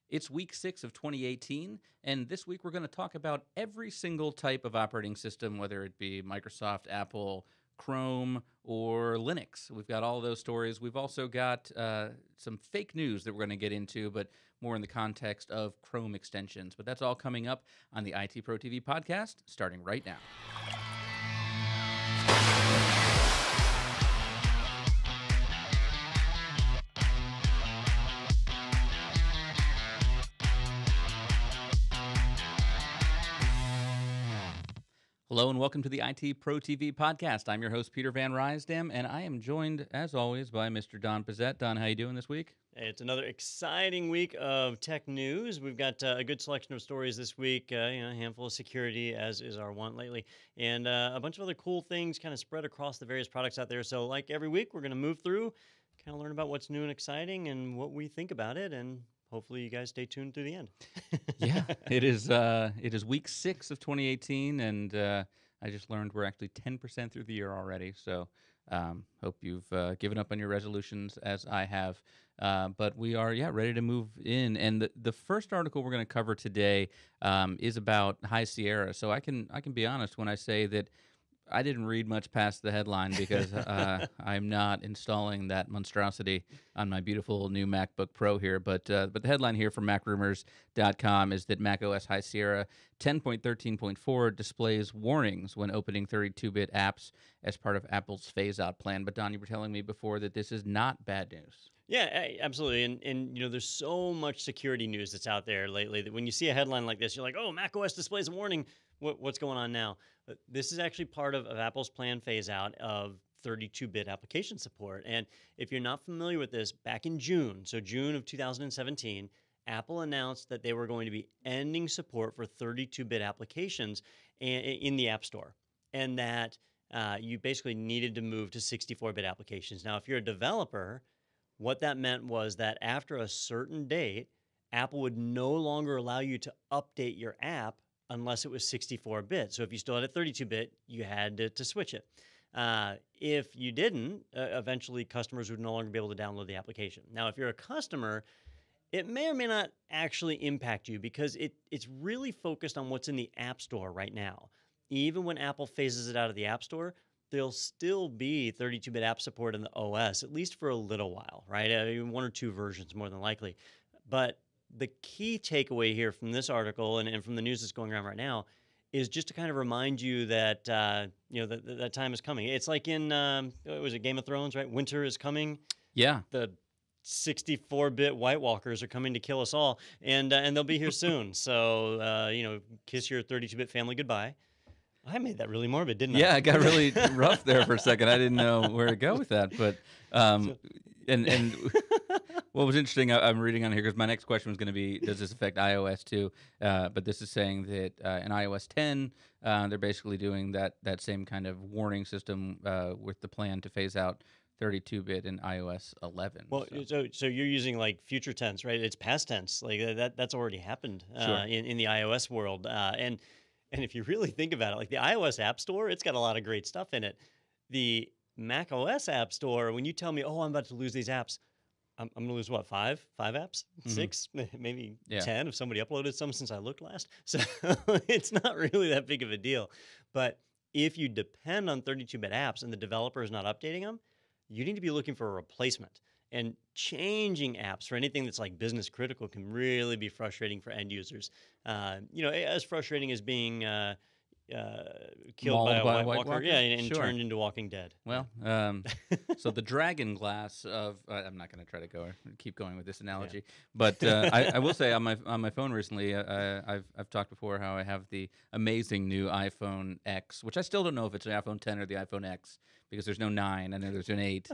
It's week 6 of 2018, and this week we're going to talk about every single type of operating system, whether it be Microsoft, Apple, Chrome, or Linux. We've got all those stories. We've also got some fake news that we're going to get into, but more in the context of Chrome extensions. But that's all coming up on the ITProTV podcast, starting right now. Hello and welcome to the ITProTV podcast. I'm your host, Peter Van Rysdam, and I am joined, as always, by Mr. Don Pizzette. Don, how you doing this week? It's another exciting week of tech news. We've got a good selection of stories this week, a handful of security, as is our want lately, and a bunch of other cool things kind of spread across the various products out there. So like every week, we're going to move through, kind of learn about what's new and exciting and what we think about it, and hopefully you guys stay tuned through the end. Yeah, it is week 6 of 2018, and I just learned we're actually 10% through the year already. So hope you've given up on your resolutions as I have. But we are, ready to move in. And the first article we're going to cover today is about High Sierra. So I can be honest when I say that I didn't read much past the headline because I'm not installing that monstrosity on my beautiful new MacBook Pro here. But the headline here from MacRumors.com is that macOS High Sierra 10.13.4 displays warnings when opening 32-bit apps as part of Apple's phase-out plan. But Don, you were telling me before that this is not bad news. Yeah, absolutely. And there's so much security news that's out there lately that when you see a headline like this, you're like, oh, macOS displays a warning. What's going on now? This is actually part of Apple's planned phase out of 32-bit application support. And if you're not familiar with this, back in June, so June of 2017, Apple announced that they were going to be ending support for 32-bit applications in the App Store, and that you basically needed to move to 64-bit applications. Now, if you're a developer, what that meant was that after a certain date, Apple would no longer allow you to update your app unless it was 64-bit. So if you still had a 32-bit, you had to switch it. If you didn't, eventually customers would no longer be able to download the application. Now, if you're a customer, it may or may not actually impact you because it's really focused on what's in the App Store right now. Even when Apple phases it out of the App Store, there'll still be 32-bit app support in the OS, at least for a little while, right? One or two versions, more than likely. But the key takeaway here from this article and from the news that's going around right now is just to kind of remind you that that time is coming. It's like in was it Game of Thrones, right? Winter is coming. Yeah. The 64-bit White Walkers are coming to kill us all, and they'll be here soon. So kiss your 32-bit family goodbye. I made that really morbid, didn't I? Yeah, it got really rough there for a second. I didn't know where to go with that, but and what was interesting, I'm reading on here because my next question was going to be, does this affect iOS too? But this is saying that in iOS 10, they're basically doing that same kind of warning system with the plan to phase out 32-bit in iOS 11. Well, so you're using like future tense, right? It's past tense, like that's already happened Sure. in the iOS world, and if you really think about it, like the iOS App Store, it's got a lot of great stuff in it. The Mac OS App Store, when you tell me, oh, I'm about to lose these apps, I'm going to lose what, five apps? Mm-hmm. 6, maybe 10 if somebody uploaded some since I looked last. So it's not really that big of a deal. But if you depend on 32-bit apps and the developer is not updating them, you need to be looking for a replacement. And changing apps for anything that's like business critical can really be frustrating for end users. As frustrating as being killed by a White Walker, and sure. turned into Walking Dead. Well, so the dragon glass of I'm not going to try to keep going with this analogy, but I will say on my phone recently, I've talked before how I have the amazing new iPhone X, which I still don't know if it's the iPhone 10 or the iPhone X because there's no 9. I know there's an 8,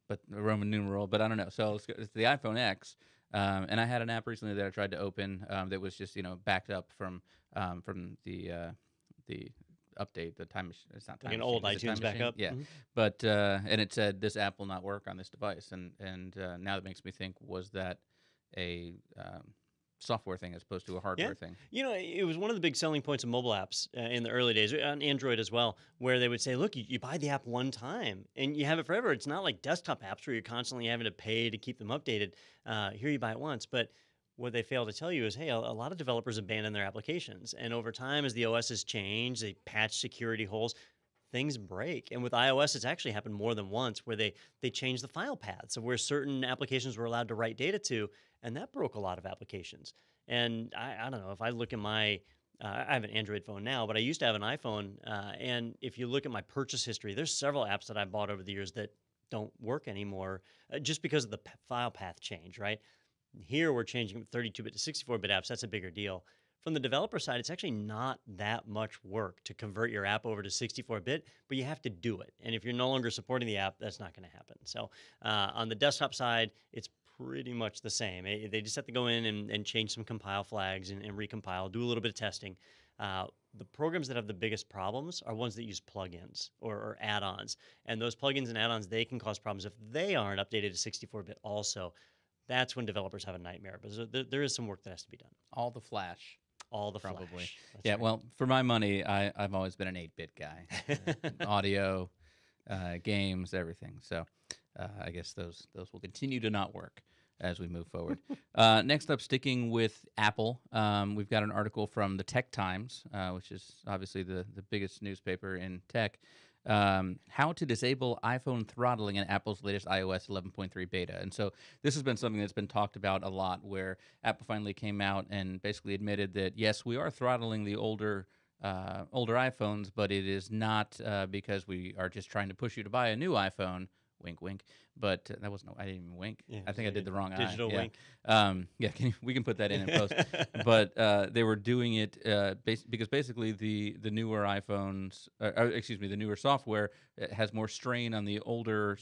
but a Roman numeral, but I don't know. So it's the iPhone X. And I had an app recently that I tried to open that was just backed up from the update, the time machine. It's not time like an machine, old iTunes backup. Yeah, but and it said this app will not work on this device, and now that makes me think, was that a software thing as opposed to a hardware thing? It was one of the big selling points of mobile apps in the early days, on Android as well, where they would say, look, you buy the app one time and you have it forever. It's not like desktop apps where you're constantly having to pay to keep them updated. Here you buy it once, but what they fail to tell you is, hey, a lot of developers abandon their applications. And over time, as the OS has changed, they patch security holes, things break. And with iOS, it's actually happened more than once where they changed the file paths of where certain applications were allowed to write data to, and that broke a lot of applications. And I don't know, if I look at my I have an Android phone now, but I used to have an iPhone. And if you look at my purchase history, there's several apps that I bought over the years that don't work anymore just because of the file path change, right? Here we're changing 32-bit to 64-bit apps. That's a bigger deal. From the developer side, it's actually not that much work to convert your app over to 64-bit, but you have to do it. And if you're no longer supporting the app, that's not going to happen. So on the desktop side, it's pretty much the same. They just have to go in and change some compile flags and recompile, do a little bit of testing. The programs that have the biggest problems are ones that use plugins or add-ons. And those plugins and add-ons, they can cause problems if they aren't updated to 64-bit also. That's when developers have a nightmare. But there is some work that has to be done. All the flash. All the Probably. flash. That's Yeah, right. well, for my money, I've always been an 8-bit guy. Audio, games, everything. So I guess those will continue to not work as we move forward. Next up, sticking with Apple, we've got an article from the Tech Times, which is obviously the biggest newspaper in tech. How to disable iPhone throttling in Apple's latest iOS 11.3 beta. And so this has been something that's been talked about a lot, where Apple finally came out and basically admitted that, yes, we are throttling the older iPhones, but it is not because we are just trying to push you to buy a new iPhone. Wink, wink. But that wasn't. I didn't even wink. Yeah, I think I did the wrong digital eye. wink. Yeah. We can put that in post. But they were doing it because basically the newer iPhones, excuse me, the newer software has more strain on the older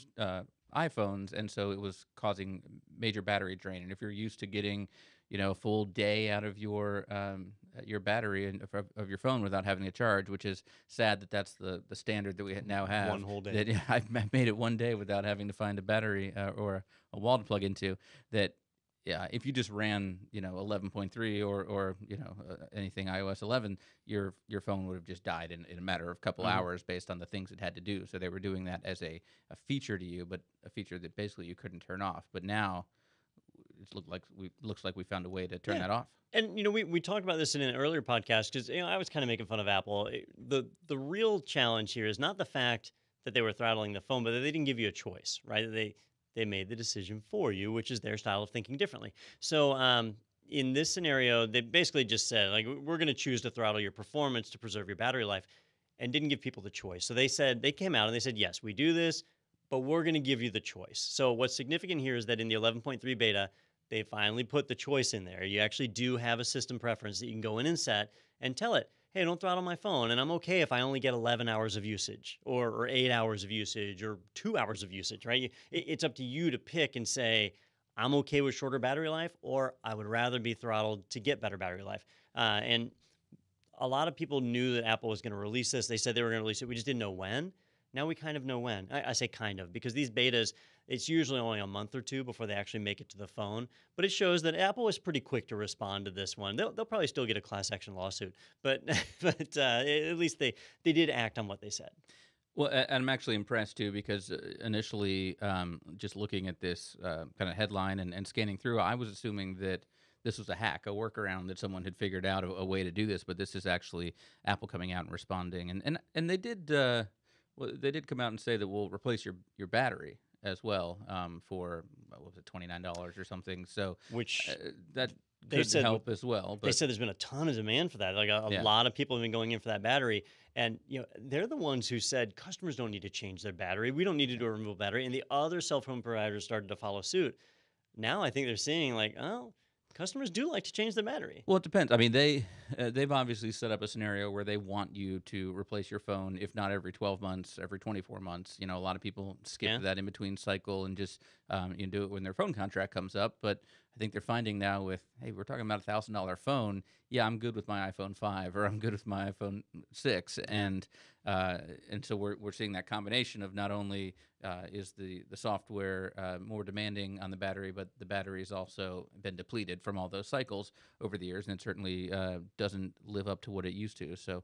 iPhones, and so it was causing major battery drain. And if you're used to getting, a full day out of your battery and of your phone without having to charge, which is sad that that's the standard that we now have. One whole day. That I've made it one day without having to find a battery or a wall to plug into. That yeah, if you just ran 11.3 or anything iOS 11, your phone would have just died in a matter of a couple hours based on the things it had to do. So they were doing that as a feature to you, but a feature that basically you couldn't turn off. But now it looks like we found a way to turn that off. And we talked about this in an earlier podcast because I was kind of making fun of Apple. The real challenge here is not the fact that they were throttling the phone, but that they didn't give you a choice, right? They made the decision for you, which is their style of thinking differently. So in this scenario, they basically just said, like, we're going to choose to throttle your performance to preserve your battery life, and didn't give people the choice. So they came out and they said, yes, we do this, but we're going to give you the choice. So what's significant here is that in the 11.3 beta, they finally put the choice in there. You actually do have a system preference that you can go in and set and tell it, hey, don't throttle my phone, and I'm okay if I only get 11 hours of usage or 8 hours of usage or 2 hours of usage, right? It's up to you to pick and say, I'm okay with shorter battery life, or I would rather be throttled to get better battery life. And a lot of people knew that Apple was going to release this. They said they were going to release it. We just didn't know when. Now we kind of know when. I say kind of because these betas, it's usually only a month or two before they actually make it to the phone. But it shows that Apple was pretty quick to respond to this one. They'll probably still get a class action lawsuit, but at least they did act on what they said. Well, and I'm actually impressed too because initially, just looking at this kind of headline and scanning through, I was assuming that this was a hack, a workaround that someone had figured out a way to do this. But this is actually Apple coming out and responding, and they did. Well, they did come out and say that we'll replace your battery as well for what was it, $29 or something. So Which that they could said help as well. They But said there's been a ton of demand for that. Like a yeah, lot of people have been going in for that battery, and they're the ones who said customers don't need to change their battery. We don't need to do a removable battery, and the other cell phone providers started to follow suit. Now I think they're seeing like, oh, customers do like to change their battery. well, it depends. I mean, they've obviously set up a scenario where they want you to replace your phone, if not every 12 months, every 24 months. A lot of people skip that in between cycle and just do it when their phone contract comes up. But I think they're finding now with, hey, we're talking about $1,000 phone. Yeah, I'm good with my iPhone 5 or I'm good with my iPhone 6, and so we're seeing that combination of not only is the software more demanding on the battery, but the battery's also been depleted from all those cycles over the years, and it certainly doesn't live up to what it used to. So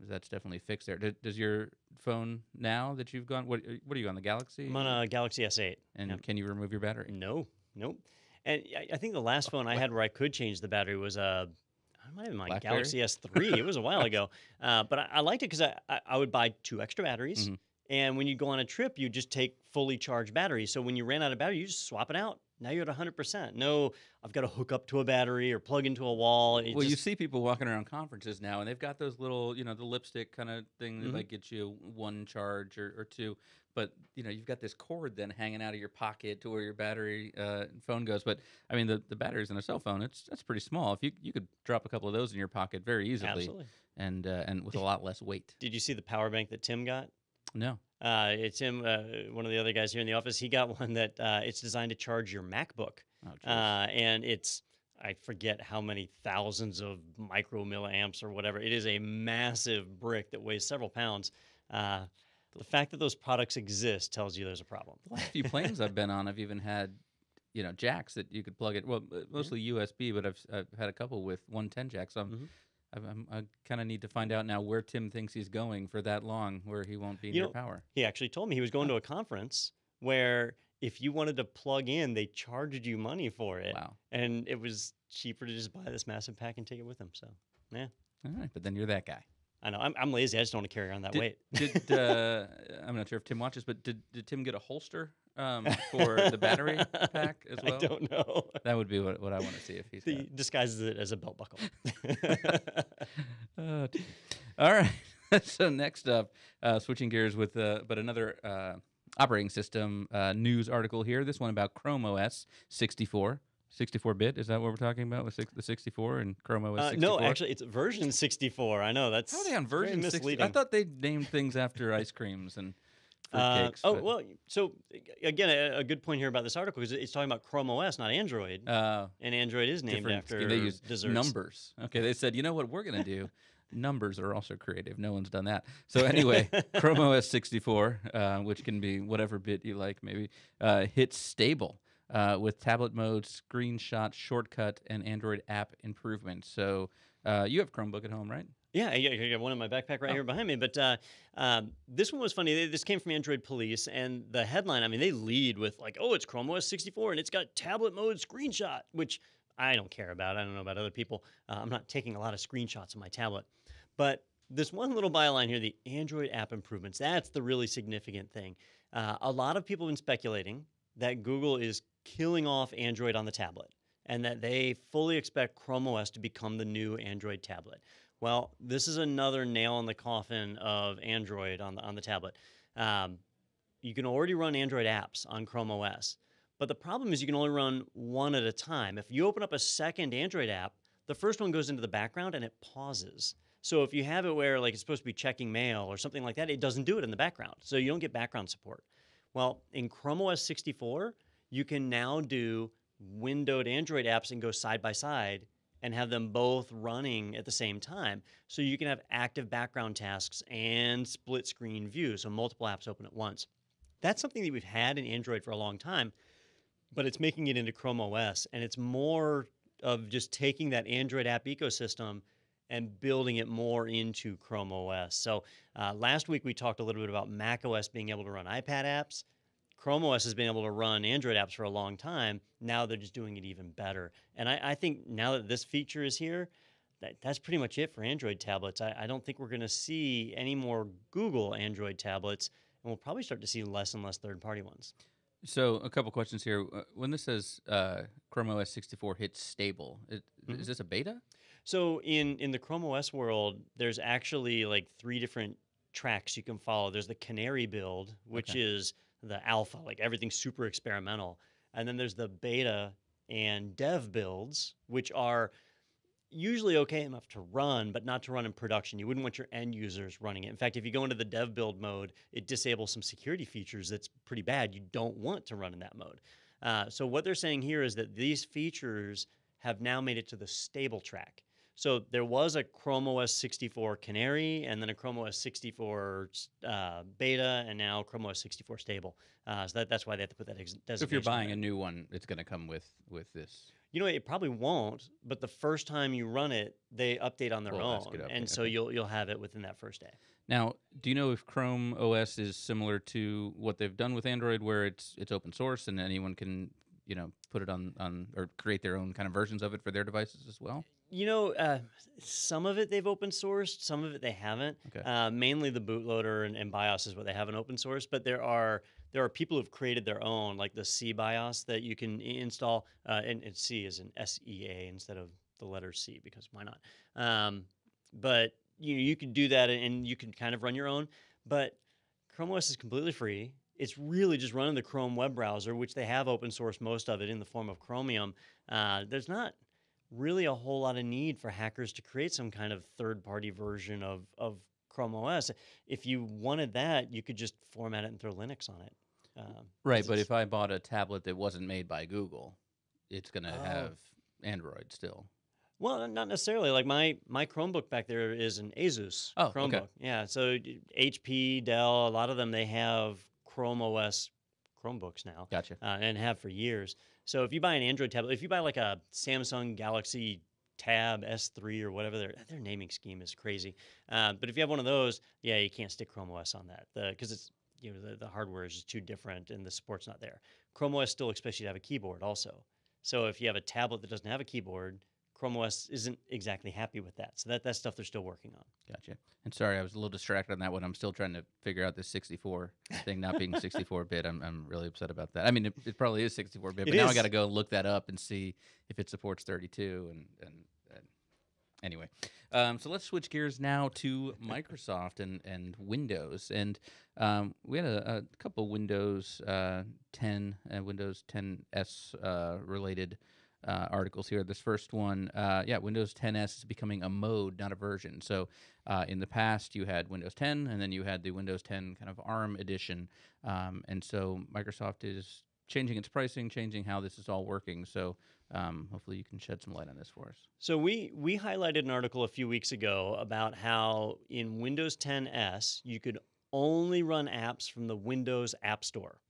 that's definitely fixed there. Does your phone now that you've gone? What are you on, the Galaxy? I'm on a Galaxy S8. And Yep. can you remove your battery? No, nope. And I think the last phone I had where I could change the battery was I might have been my BlackBerry? Galaxy S3. It was a while ago, but I liked it because I would buy 2 extra batteries, Mhm. and when you go on a trip, you just take fully charged batteries. So when you ran out of battery, you just swap it out. Now you're at 100%. No, I've got to hook up to a battery or plug into a wall. It Well, you just see people walking around conferences now, and they've got those little, the lipstick kind of thing that Mhm. like gets you one charge or two. But you've got this cord then hanging out of your pocket to where your battery phone goes. But I mean, the batteries in a cell phone, that's pretty small. If you could drop a couple of those in your pocket very easily, absolutely. and with a lot less weight. Did you see the power bank that Tim got? No. It's him, one of the other guys here in the office. He got one that it's designed to charge your MacBook, Oh, jeez. and it's I forget how many thousands of micro milliamps or whatever. It is a massive brick that weighs several pounds. Uh, the fact that those products exist tells you there's a problem. The last few planes I've been on, I've even had jacks that you could plug it. Well, Yeah. mostly USB, but I've had a couple with 110 jacks. So Mhm. I kind of need to find out now where Tim thinks he's going for that long, where he won't be You near know, power. he actually told me he was going Huh. to a conference where if you wanted to plug in, they charged you money for it, Wow. and it was cheaper to just buy this massive pack and take it with him. So, yeah. All right, but then you're that guy. I know. I'm lazy. I just don't want to carry around that Did weight. did I'm not sure if Tim watches, but did Tim get a holster for the battery pack as I well? don't know. That would be what I want to see if he's got. He disguises it as a belt buckle. Oh, dear. All right. So next up, switching gears with but another operating system news article here. This one about Chrome OS 64. 64-bit, is that what we're talking about with the 64 and Chrome OS 64? No, actually, it's version 64. I know that's How are they on very version 60? misleading. I thought they named things after ice creams and fruitcakes. Oh but, well, so again, a good point here about this article because it's talking about Chrome OS, not Android, and Android is named different. after They use desserts. numbers. Okay, they said, you know what we're gonna do? Numbers are also creative. No one's done that. So anyway, Chrome OS 64, which can be whatever bit you like, maybe, hits stable with tablet mode, screenshot shortcut, and Android app improvements. So you have Chromebook at home, right? Yeah, I got one in my backpack right Oh. here behind me. But this one was funny. This came from Android Police, and the headline, I mean, they lead with like, "Oh, it's Chrome OS 64, and it's got tablet mode screenshot," which I don't care about. I don't know about other people. I'm not taking a lot of screenshots on my tablet. But this one little byline here, the Android app improvements, that's the really significant thing. A lot of people have been speculating that Google is killing off Android on the tablet and that they fully expect Chrome OS to become the new Android tablet. Well, this is another nail in the coffin of Android on the tablet. You can already run Android apps on Chrome OS, but the problem is you can only run one at a time. If you open up a second Android app, the first one goes into the background and it pauses. So if you have it where like it's supposed to be checking mail or something like that, it doesn't do it in the background. So you don't get background support. Well, in Chrome OS 64, you can now do windowed Android apps and go side by side and have them both running at the same time. So you can have active background tasks and split screen view, so multiple apps open at once. That's something that we've had in Android for a long time, but it's making it into Chrome OS, and it's more of just taking that Android app ecosystem and building it more into Chrome OS. So last week we talked a little bit about Mac OS being able to run iPad apps. Chrome OS has been able to run Android apps for a long time. Now they're just doing it even better. And I think now that this feature is here, that's pretty much it for Android tablets. I don't think we're going to see any more Google Android tablets, and we'll probably start to see less and less third-party ones. So a couple questions here. When this says Chrome OS 64 hits stable, is this a beta? So in the Chrome OS world, there's actually like 3 different tracks you can follow. There's the Canary build, which Okay. is the alpha, like everything's super experimental. And then there's the beta and dev builds, which are usually okay enough to run, but not to run in production. You wouldn't want your end users running it. In fact, if you go into the dev build mode, it disables some security features that's pretty bad. You don't want to run in that mode. So what they're saying here is that these features have now made it to the stable track. So there was a Chrome OS 64 Canary, and then a Chrome OS 64 beta, and now Chrome OS 64 stable. So that's why they have to put that designation. So if you're buying there. a new one, it's going to come with this. You know, it probably won't, but the first time you run it, they update on their Well, that's a own, good and update, so okay. you'll have it within that first day. Now, do you know if Chrome OS is similar to what they've done with Android, where it's open source and anyone can put it on or create their own kind of versions of it for their devices as well? You know, some of it they've open sourced, some of it they haven't. Okay. Mainly the bootloader and BIOS is what they haven't open source, but there are people who've created their own, like the C BIOS that you can install, and C is an SEA instead of the letter C because why not? But you can do that and you can kind of run your own. But Chrome OS is completely free. It's really just running the Chrome web browser, which they have open sourced most of it in the form of Chromium. There's not really a whole lot of need for hackers to create some kind of third-party version of Chrome OS. If you wanted that, you could just format it and throw Linux on it. Right, but if I bought a tablet that wasn't made by Google, it's going to Oh, have Android still. well, not necessarily. Like my Chromebook back there is an Asus Oh, okay. Chromebook. Yeah, so HP, Dell, a lot of them they have Chrome OS Chromebooks now, Gotcha. and have for years. So if you buy an Android tablet, if you buy like a Samsung Galaxy Tab S3 or whatever, their naming scheme is crazy. But if you have one of those, yeah, you can't stick Chrome OS on that because it's the hardware is just too different and the support's not there. Chrome OS still expects you to have a keyboard also. So if you have a tablet that doesn't have a keyboard, Chrome OS isn't exactly happy with that. So that's stuff they're still working on. Gotcha. And sorry, I was a little distracted on that one. I'm still trying to figure out this 64 thing not being 64-bit. I'm really upset about that. I mean, it probably is 64-bit, but It now I is. got to go look that up and see if it supports 32. And anyway, so let's switch gears now to Microsoft and Windows. And we had a couple Windows 10 and Windows 10s related articles here. This first one, Windows 10s is becoming a mode, not a version. So in the past, you had Windows 10, and then you had the Windows 10 kind of ARM edition. And so Microsoft is changing its pricing, changing how this is all working. So hopefully you can shed some light on this for us. So we highlighted an article a few weeks ago about how in Windows 10s you could only run apps from the Windows App Store.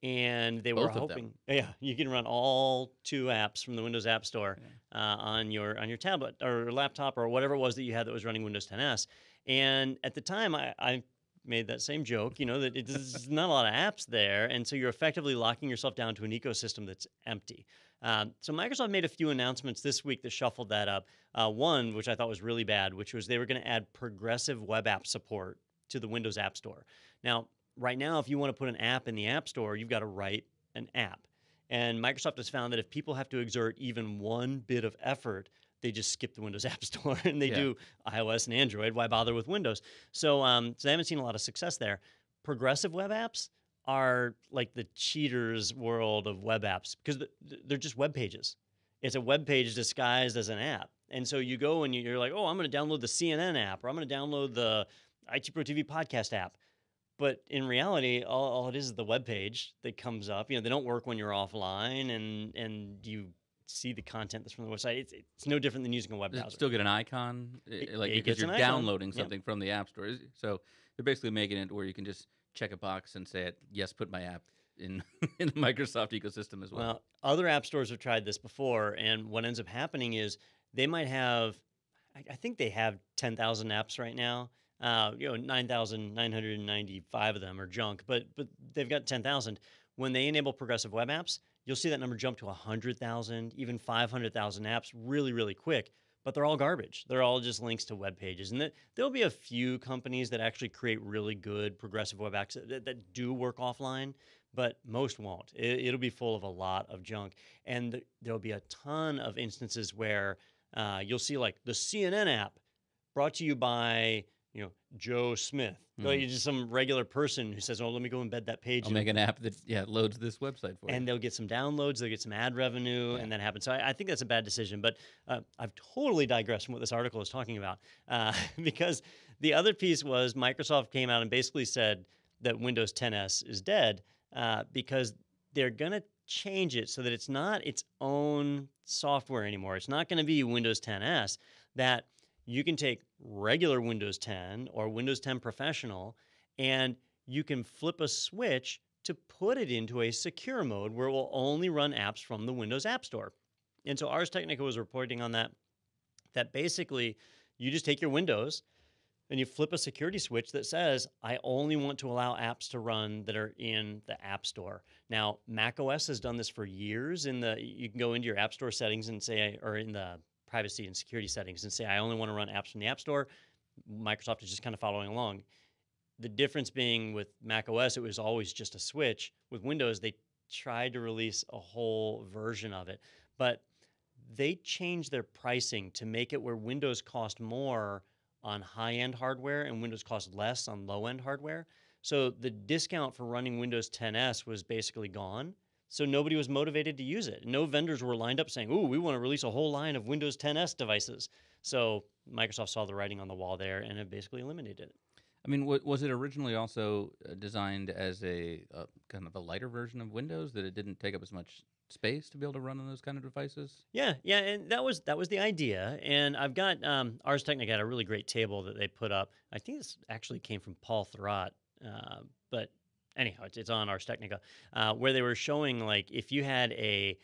And they were Both of them. hoping, yeah, you can run all two apps from the Windows App Store on your tablet or laptop or whatever it was that you had that was running Windows 10s. And at the time, I made that same joke, that there's not a lot of apps there, and so you're effectively locking yourself down to an ecosystem that's empty. So Microsoft made a few announcements this week that shuffled that up. One, which I thought was really bad, which was they were going to add progressive web app support to the Windows App Store. Now, right now, if you want to put an app in the App Store, you've got to write an app. And Microsoft has found that if people have to exert even one bit of effort, they just skip the Windows App Store and they do iOS and Android. Why bother with Windows? So, so they haven't seen a lot of success there. Progressive web apps are like the cheaters' world of web apps because they're just web pages. It's a web page disguised as an app. And so you go and you're like, oh, I'm going to download the CNN app, or I'm going to download the ITProTV podcast app. But in reality, all it is the web page that comes up. They don't work when you're offline, and you see the content that's from the website. It's no different than using a web browser. Still get an icon, like it because gets an you're icon. downloading something from the App Store. So they're basically making it where you can just check a box and say, yes, put my app in in the Microsoft ecosystem as well. Well, other app stores have tried this before, and what ends up happening is they might have, I think they have 10,000 apps right now. 9,995 of them are junk, but they've got 10,000. When they enable progressive web apps, you'll see that number jump to 100,000, even 500,000 apps really, really quick. But they're all garbage. They're all just links to web pages. And there'll be a few companies that actually create really good progressive web apps that do work offline, but most won't. It'll be full of a lot of junk. And there'll be a ton of instances where you'll see like the CNN app brought to you by Joe Smith. Like just some regular person who says, oh, let me go embed that page. I'll make an app that loads this website for you. And they'll get some downloads, they'll get some ad revenue, and that happens. So I think that's a bad decision. But I've totally digressed from what this article is talking about because the other piece was Microsoft came out and basically said that Windows 10s is dead because they're going to change it so that it's not its own software anymore. It's not going to be Windows 10s, that you can take regular Windows 10 or Windows 10 Professional, and you can flip a switch to put it into a secure mode where it will only run apps from the Windows App Store. And so Ars Technica was reporting on that basically you just take your Windows, and you flip a security switch that says, I only want to allow apps to run that are in the App Store. Now, macOS has done this for years. You can go into your App Store settings and say, or in the privacy and security settings and say, I only want to run apps from the App Store. Microsoft is just kind of following along. The difference being with macOS, it was always just a switch. With Windows, they tried to release a whole version of it, but they changed their pricing to make it where Windows cost more on high-end hardware and Windows cost less on low-end hardware. So the discount for running Windows 10s was basically gone. So nobody was motivated to use it. No vendors were lined up saying, "Ooh, we want to release a whole line of Windows 10s devices." So Microsoft saw the writing on the wall there and have basically eliminated it. I mean, was it originally also designed as a kind of a lighter version of Windows, that it didn't take up as much space to be able to run on those kind of devices? Yeah, yeah, and that was the idea. And I've got Ars Technica had a really great table that they put up. I think this actually came from Paul Thurrott, but anyhow, it's on Ars Technica, where they were showing like if you had a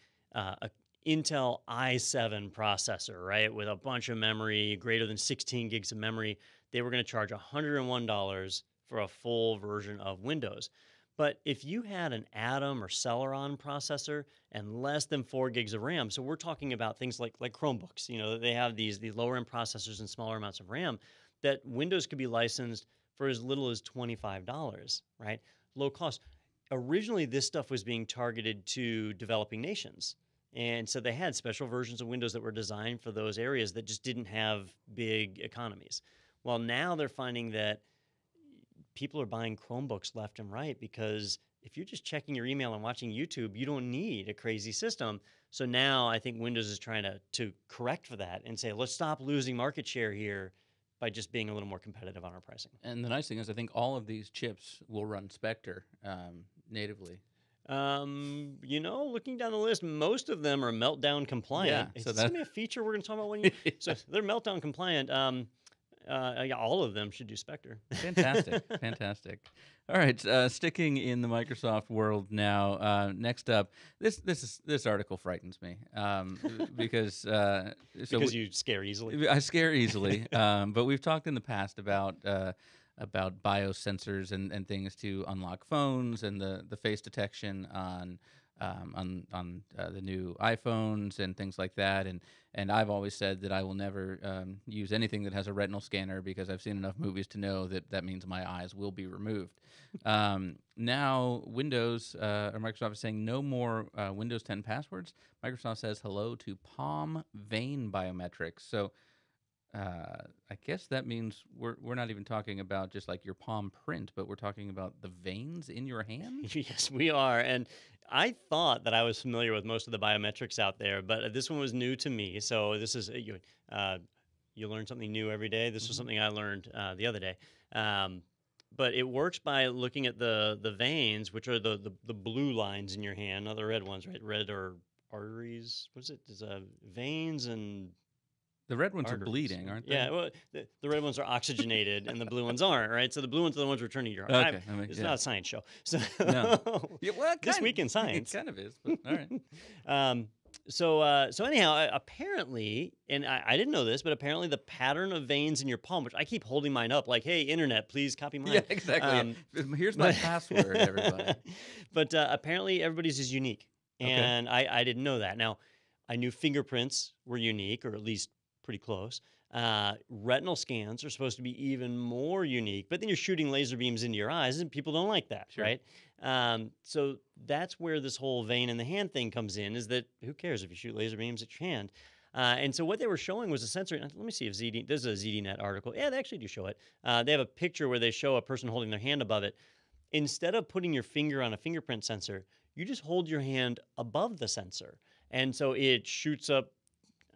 Intel i7 processor, right, with a bunch of memory, greater than 16 gigs of memory, they were going to charge $101 for a full version of Windows. But if you had an Atom or Celeron processor and less than 4 gigs of RAM, so we're talking about things like Chromebooks, they have these lower end processors and smaller amounts of RAM, that Windows could be licensed for as little as $25, right? Low cost. Originally, this stuff was being targeted to developing nations. And so they had special versions of Windows that were designed for those areas that just didn't have big economies. Well, now they're finding that people are buying Chromebooks left and right because if you're just checking your email and watching YouTube, you don't need a crazy system. So now I think Windows is trying to correct for that and say, let's stop losing market share here by just being a little more competitive on our pricing. And the nice thing is, I think all of these chips will run Spectre natively. Looking down the list, most of them are meltdown compliant. Yeah, so that's gonna be a feature we're gonna talk about so they're meltdown compliant. Yeah, all of them should do Spectre. Fantastic, fantastic. All right, sticking in the Microsoft world now. Next up, this article frightens me because You scare easily. I scare easily, but we've talked in the past about biosensors and things to unlock phones and the face detection on the new iPhones and things like that. And I've always said that I will never use anything that has a retinal scanner because I've seen enough movies to know that means my eyes will be removed. Now, Windows or Microsoft is saying no more Windows 10 passwords. Microsoft says hello to palm vein biometrics. So I guess that means we're not even talking about just like your palm print, but we're talking about the veins in your hand? Yes, we are. And I thought that I was familiar with most of the biometrics out there, but this one was new to me. So this is you learn something new every day. This was something I learned the other day. But it works by looking at the veins, which are the blue lines in your hand, not the red ones, right? Red are arteries. What is it? There's veins and The red ones arteries. are bleeding, aren't they? Yeah, well, the red ones are oxygenated, and the blue ones aren't, right? So the blue ones are the ones returning to your heart. Okay, It's not a science show. So No. Yeah, well, this week in science, it kind of is, but all right. So anyhow, apparently, and I didn't know this, but apparently the pattern of veins in your palm, which I keep holding mine up, like, hey, internet, please copy mine. Yeah, exactly. Here's my password, everybody. But apparently everybody's is unique, and I didn't know that. Now, I knew fingerprints were unique, or at least pretty close. Retinal scans are supposed to be even more unique, but then you're shooting laser beams into your eyes, and people don't like that, Sure. right? So that's where this whole vein in the hand thing comes in, is that who cares if you shoot laser beams at your hand? And so what they were showing was a sensor. Let me see if this is a ZDNet article. Yeah, they actually do show it. They have a picture where they show a person holding their hand above it. Instead of putting your finger on a fingerprint sensor, you just hold your hand above the sensor. And so it shoots up,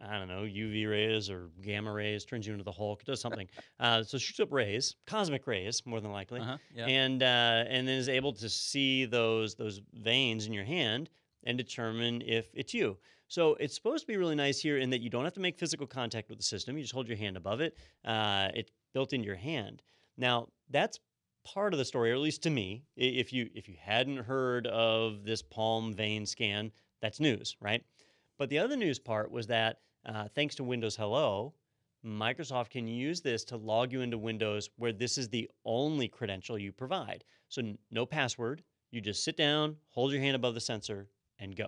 I don't know, UV rays or gamma rays, turns you into the Hulk, does something. So it shoots up rays, cosmic rays, more than likely, Yeah. and then is able to see those veins in your hand and determine if it's you. So it's supposed to be really nice here in that you don't have to make physical contact with the system. You just hold your hand above it. It's built into your hand. Now, that's part of the story, or at least to me. If you hadn't heard of this palm vein scan, that's news, right? But the other news part was that thanks to Windows Hello, Microsoft can use this to log you into Windows where this is the only credential you provide. So no password. You just sit down, hold your hand above the sensor, and go.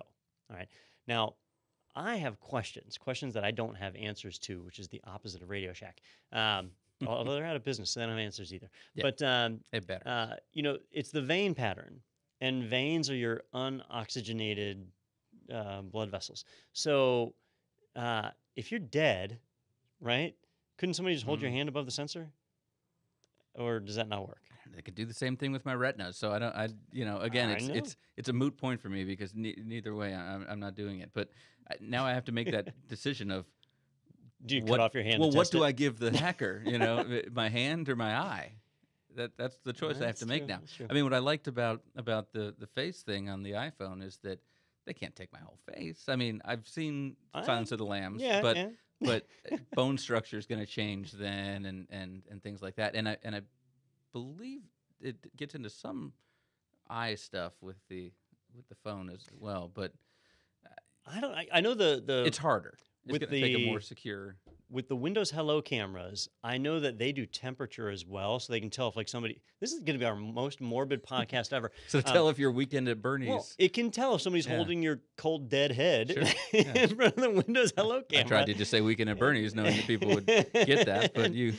All right. Now, I have questions that I don't have answers to, which is the opposite of Radio Shack. Although they're out of business, so they don't have answers either. Yeah, But it better. it's the vein pattern, and veins are your unoxygenated blood vessels. So if you're dead, right? Couldn't somebody just hold your hand above the sensor? Or does that not work? They could do the same thing with my retina. So I don't. Again, I know. it's a moot point for me because neither way I'm not doing it. But now I have to make that decision of Do you cut off your hand? Well, to what test do it? I give the hacker? My hand or my eye? That's the choice I have That's to make true, now. that's true. I mean, what I liked about the face thing on the iPhone is that they can't take my whole face. I mean, I've seen Silence of the Lambs, Yeah, but yeah. but bone structure is going to change then, and things like that. And I believe it gets into some eye stuff with the phone as well, but I know the it's harder. It's with going to take a the- more secure. with the Windows Hello cameras, I know that they do temperature as well, so they can tell if like somebody. This is going to be our most morbid podcast ever. So tell if you're weekend at Bernie's. Well, it can tell if somebody's Yeah. holding your cold dead head Sure, in yeah. front of the Windows Hello I camera. tried to just say weekend at Bernie's, knowing that people would get that, but you.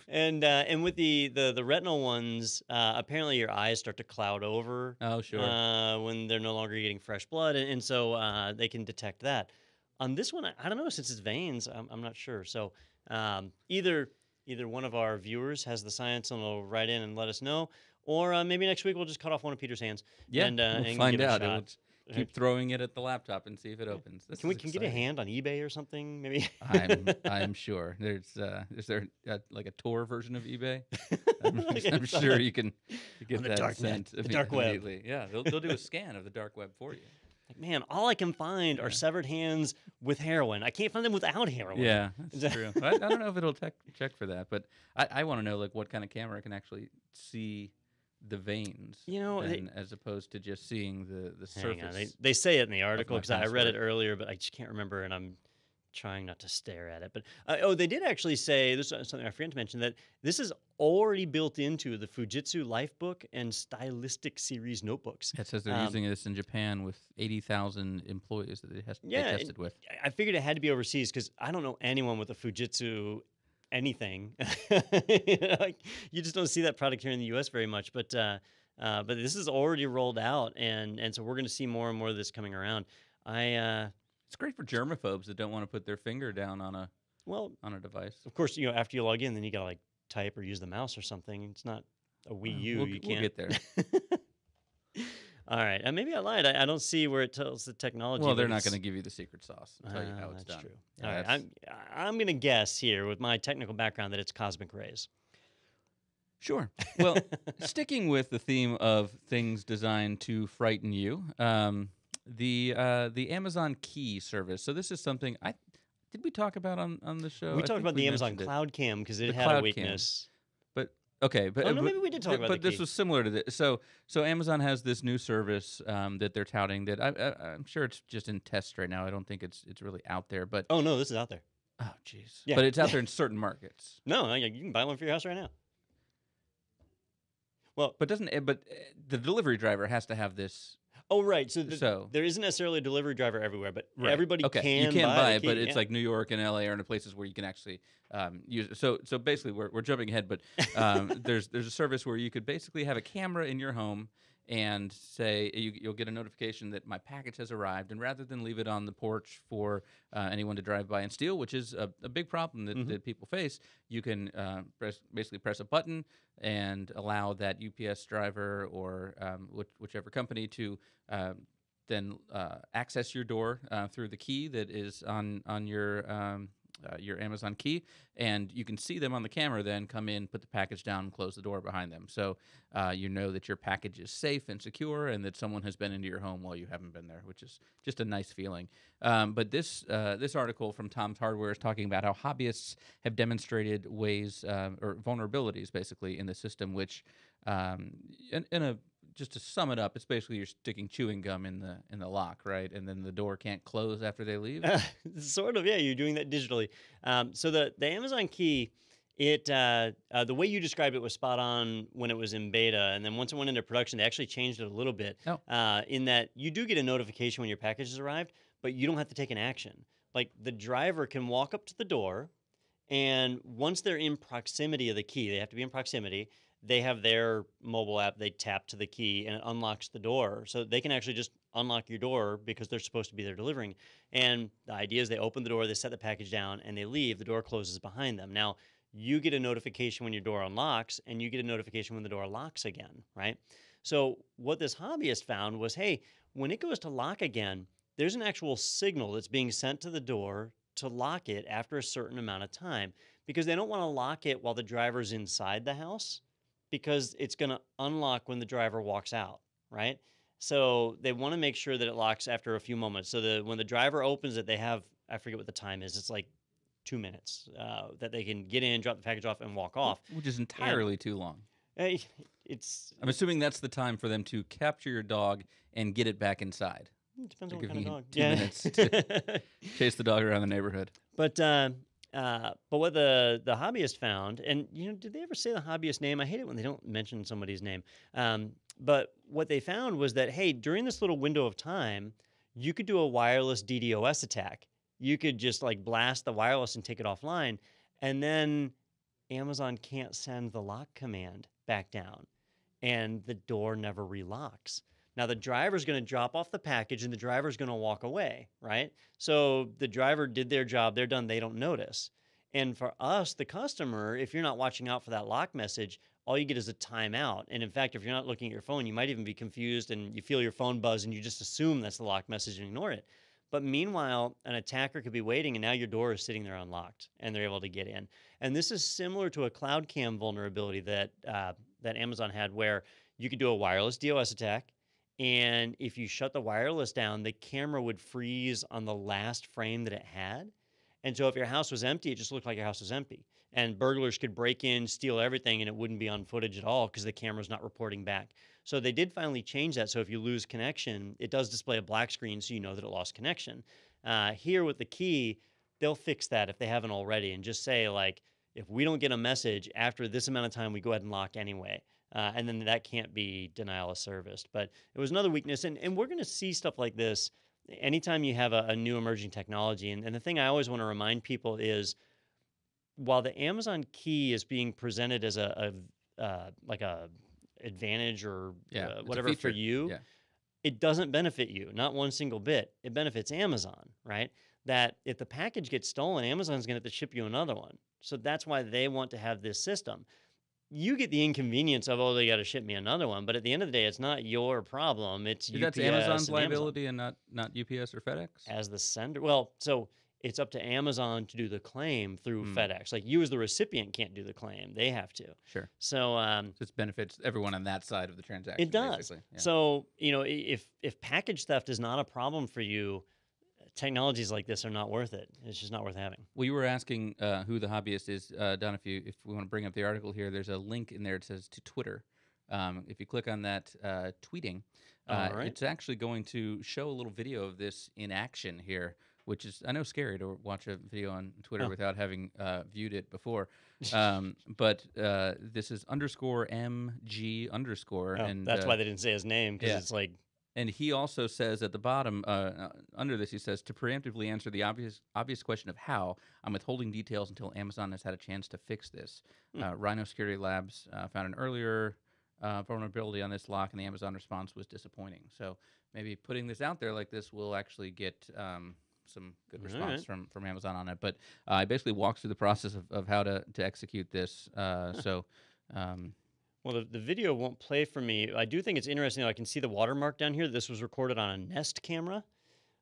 And with the retinal ones, apparently your eyes start to cloud over. Oh, sure. When they're no longer getting fresh blood, and so they can detect that. On this one, I don't know, since it's veins, I'm not sure. So either one of our viewers has the science and will write in and let us know, or maybe next week we'll just cut off one of Peter's hands. Yeah, and, we'll and find give it a out. shot. We'll keep throwing it at the laptop and see if it opens. This Can we is get a exciting. hand on eBay or something? Maybe. I'm sure. Is there like a Tor version of eBay? Like I'm it's on sure the- you can get on the that dark net, sent the dark web. immediately. Yeah, they'll do a scan of the dark web for you. Like, man, all I can find are severed hands with heroin. I can't find them without heroin. Yeah, that's true. I don't know if it'll check for that, but I want to know like what kind of camera can actually see the veins, as opposed to just seeing the Hang on. surface. They say it in the article my because I read it password. earlier, but I just can't remember, and I'm trying not to stare at it. But they did actually say, this is something I forgot to mention, that this is already built into the Fujitsu Lifebook and Stylistic series notebooks. It says they're using this in Japan with 80,000 employees that they Yeah, tested with. I figured it had to be overseas because I don't know anyone with a Fujitsu anything. You just don't see that product here in the U.S. very much. But this is already rolled out, and so we're going to see more and more of this coming around. It's great for germaphobes that don't want to put their finger down on a Well, device. of course, after you log in, then you got to like type or use the mouse or something. It's not a Wii U. We'll You we'll can't. get there. All right. Maybe I lied. I don't see where it tells the technology. Well, but they're not it's- going to give you the secret sauce and tell you how it's that's done. true. Yeah, All right. that's- I'm going to guess here with my technical background that it's cosmic rays. Sure. Well, sticking with the theme of things designed to frighten you, the Amazon Key service. So this is something did we talk about on the show? We I talked think about the Amazon mentioned it. Cloud Cam because it The had Cloud a Cam. weakness. But okay, but Oh, no, maybe we did talk about But the this Key. was similar to this. So Amazon has this new service that they're touting that I'm sure it's just in test right now. I don't think it's really out there. But Oh, no, this is out there. oh, jeez. Yeah. But it's out there in certain markets. No, you can buy one for your house right now. Well, But the delivery driver has to have this. oh, right. So, So- there isn't necessarily a delivery driver everywhere, but Right. everybody okay. can You can buy buy the it, but Key, it's yeah. like New York and LA are in the places where you can actually use it. So basically, we're jumping ahead, but there's a service where you could basically have a camera in your home and say you'll get a notification that my package has arrived, and rather than leave it on the porch for anyone to drive by and steal, which is a big problem that people face, you can basically press a button and allow that UPS driver or whichever company to then access your door through the key that is on your Amazon Key, and you can see them on the camera. Then come in, put the package down, and close the door behind them. So you know that your package is safe and secure, and that someone has been into your home while you haven't been there, which is just a nice feeling. But this article from Tom's Hardware is talking about how hobbyists have demonstrated ways or vulnerabilities, basically, in the system, which in a just to sum it up, it's basically you're sticking chewing gum in the lock, right? And then the door can't close after they leave. Sort of, yeah. You're doing that digitally. So the Amazon Key, the way you described it was spot on when it was in beta, and then once it went into production, they actually changed it a little bit. Oh, In that you do get a notification when your package has arrived, but you don't have to take an action. Like the driver can walk up to the door, and once they're in proximity of the key, they have to be in proximity. They have their mobile app. They tap to the key, and it unlocks the door, so they can actually just unlock your door because they're supposed to be there delivering. And the idea is they open the door, they set the package down, and they leave. The door closes behind them. Now, you get a notification when your door unlocks, and you get a notification when the door locks again, right? So, what this hobbyist found was hey, when it goes to lock again, there's an actual signal that's being sent to the door to lock it after a certain amount of time because they don't want to lock it while the driver's inside the house because it's going to unlock when the driver walks out, right? So they want to make sure that it locks after a few moments. So that when the driver opens it, they have, I forget what the time is, it's like 2 minutes that they can get in, drop the package off, and walk off. which is And entirely too long. uh, it's, I'm assuming that's the time for them to capture your dog and get it back inside. it depends They're on what kind giving of you dog. 2 minutes to chase the dog around the neighborhood. But what the hobbyist found, and did they ever say the hobbyist name? I hate it when they don't mention somebody's name. But what they found was that hey, during this little window of time, you could do a wireless DDoS attack. You could just like blast the wireless and take it offline, and then Amazon can't send the lock command back down, and the door never relocks. Now the driver's going to drop off the package and the driver's going to walk away, right? So the driver did their job, they're done, they don't notice. And for us, the customer, if you're not watching out for that lock message, all you get is a timeout. And in fact, if you're not looking at your phone, you might even be confused and you feel your phone buzz and you just assume that's the lock message and ignore it. But meanwhile, an attacker could be waiting and now your door is sitting there unlocked and they're able to get in. And this is similar to a cloud cam vulnerability that Amazon had where you could do a wireless DOS attack. And if you shut the wireless down, the camera would freeze on the last frame that it had. And so if your house was empty, it just looked like your house was empty. And burglars could break in, steal everything, and it wouldn't be on footage at all because the camera's not reporting back. So they did finally change that. So if you lose connection, it does display a black screen so you know that it lost connection. Here with the key, they'll fix that if they haven't already and just say, like, if we don't get a message after this amount of time, we go ahead and lock anyway. And then that can't be denial of service. But it was another weakness. And we're going to see stuff like this anytime you have a new emerging technology. And the thing I always want to remind people is while the Amazon Key is being presented as like a advantage or It's a whatever for feature. you, Yeah. it doesn't benefit you, not one single bit. It benefits Amazon, right? That if the package gets stolen, Amazon's going to have to ship you another one. So that's why they want to have this system. You get the inconvenience of, oh, they got to ship me another one. But at the end of the day, it's not your problem. It's UPS That's Amazon's and Amazon liability and not UPS or FedEx? as the sender. Well, so it's up to Amazon to do the claim through Hmm. FedEx. Like you as the recipient can't do the claim. They have to. Sure. So This benefits everyone on that side of the transaction. it does. Basically. Yeah. So, if package theft is not a problem for you, technologies like this are not worth it. It's just not worth having. Well, you were asking who the hobbyist is, Don. If we want to bring up the article here, there's a link in there. It says to Twitter. If you click on that tweeting, All right. it's actually going to show a little video of this in action here, which is I know scary to watch a video on Twitter Oh. without having viewed it before. But this is _MG_, Oh, and that's why they didn't say his name because yeah. it's like And he also says at the bottom, under this, he says, to preemptively answer the obvious question of how, I'm withholding details until Amazon has had a chance to fix this. Rhino Security Labs found an earlier vulnerability on this lock, and the Amazon response was disappointing. So maybe putting this out there like this will actually get some good response from Amazon on it. But it basically walks through the process of how to execute this. Well, the video won't play for me. I do think it's interesting. I can see the watermark down here. This was recorded on a Nest camera.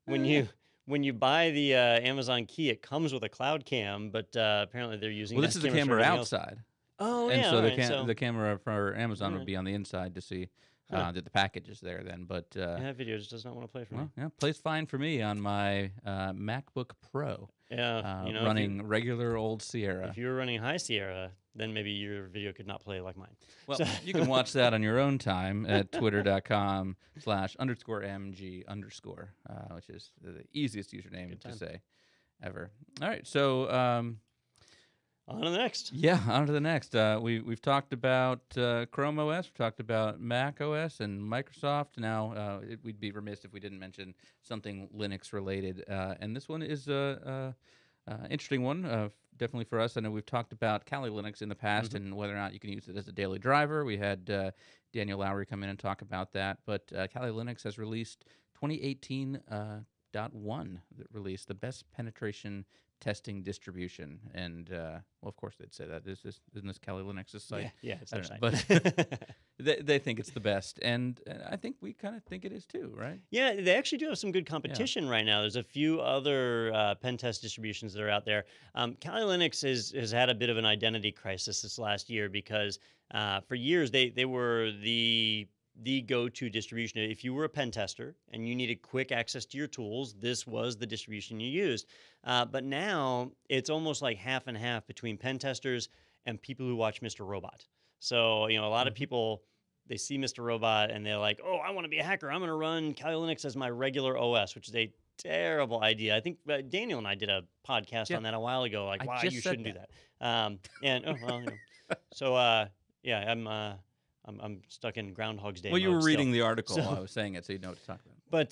When you buy the Amazon Key, it comes with a cloud cam, but apparently they're using. Well, Nest this is a cameras for camera everything else. outside. Oh, And yeah. so all the right, so the camera for Amazon would Alright. be on the inside to see Huh. that the package is there then. But yeah, that video just does not want to play for me. well, yeah, plays fine for me on my MacBook Pro, Yeah, if you- running regular old Sierra. If you were running High Sierra, then maybe your video could not play like mine. Well, So you can watch that on your own time at twitter.com/_MG_, which is the easiest username good to time. say ever. All right. So, On to the next. yeah, on to the next. We've talked about Chrome OS, we've talked about Mac OS and Microsoft. Now, we'd be remiss if we didn't mention something Linux related. And this one is a interesting one, definitely for us. I know we've talked about Kali Linux in the past and whether or not you can use it as a daily driver. We had Daniel Lowry come in and talk about that. But Kali Linux has released 2018.1 release, the best penetration testing distribution. And, well, of course they'd say that. Isn't this Kali Linux's site? Yeah, it's I their don't site. know, but they think it's the best. And I think we kind of think it is too, right? Yeah, they actually do have some good competition right now. There's a few other pen test distributions that are out there. Kali Linux has had a bit of an identity crisis this last year because for years they were the go-to distribution. If you were a pen tester and you needed quick access to your tools, this was the distribution you used. But now it's almost like half and half between pen testers and people who watch Mr. Robot. So, a lot of people, they see Mr. Robot and they're like, oh, I want to be a hacker. I'm going to run Kali Linux as my regular OS, which is a terrible idea. I think Daniel and I did a podcast on that a while ago, like I why just you said shouldn't do that. And oh well, so yeah, I'm stuck in Groundhog's Day. Well, you were mode reading still. the article So- while I was saying it, so you know what to talk about. But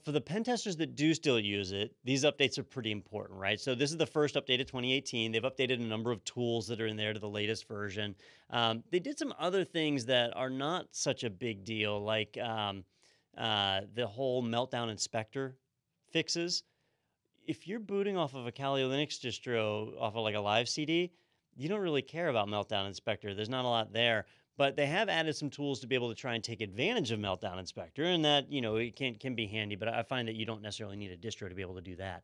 for the pen testers that do still use it, these updates are pretty important, right? So this is the first update of 2018. They've updated a number of tools that are in there to the latest version. They did some other things that are not such a big deal, like the whole Meltdown Inspector fixes. If you're booting off of a Kali Linux distro off of like a live CD, you don't really care about Meltdown Inspector. There's not a lot there. But they have added some tools to be able to try and take advantage of Meltdown Inspector, and that it can be handy. But I find that you don't necessarily need a distro to be able to do that.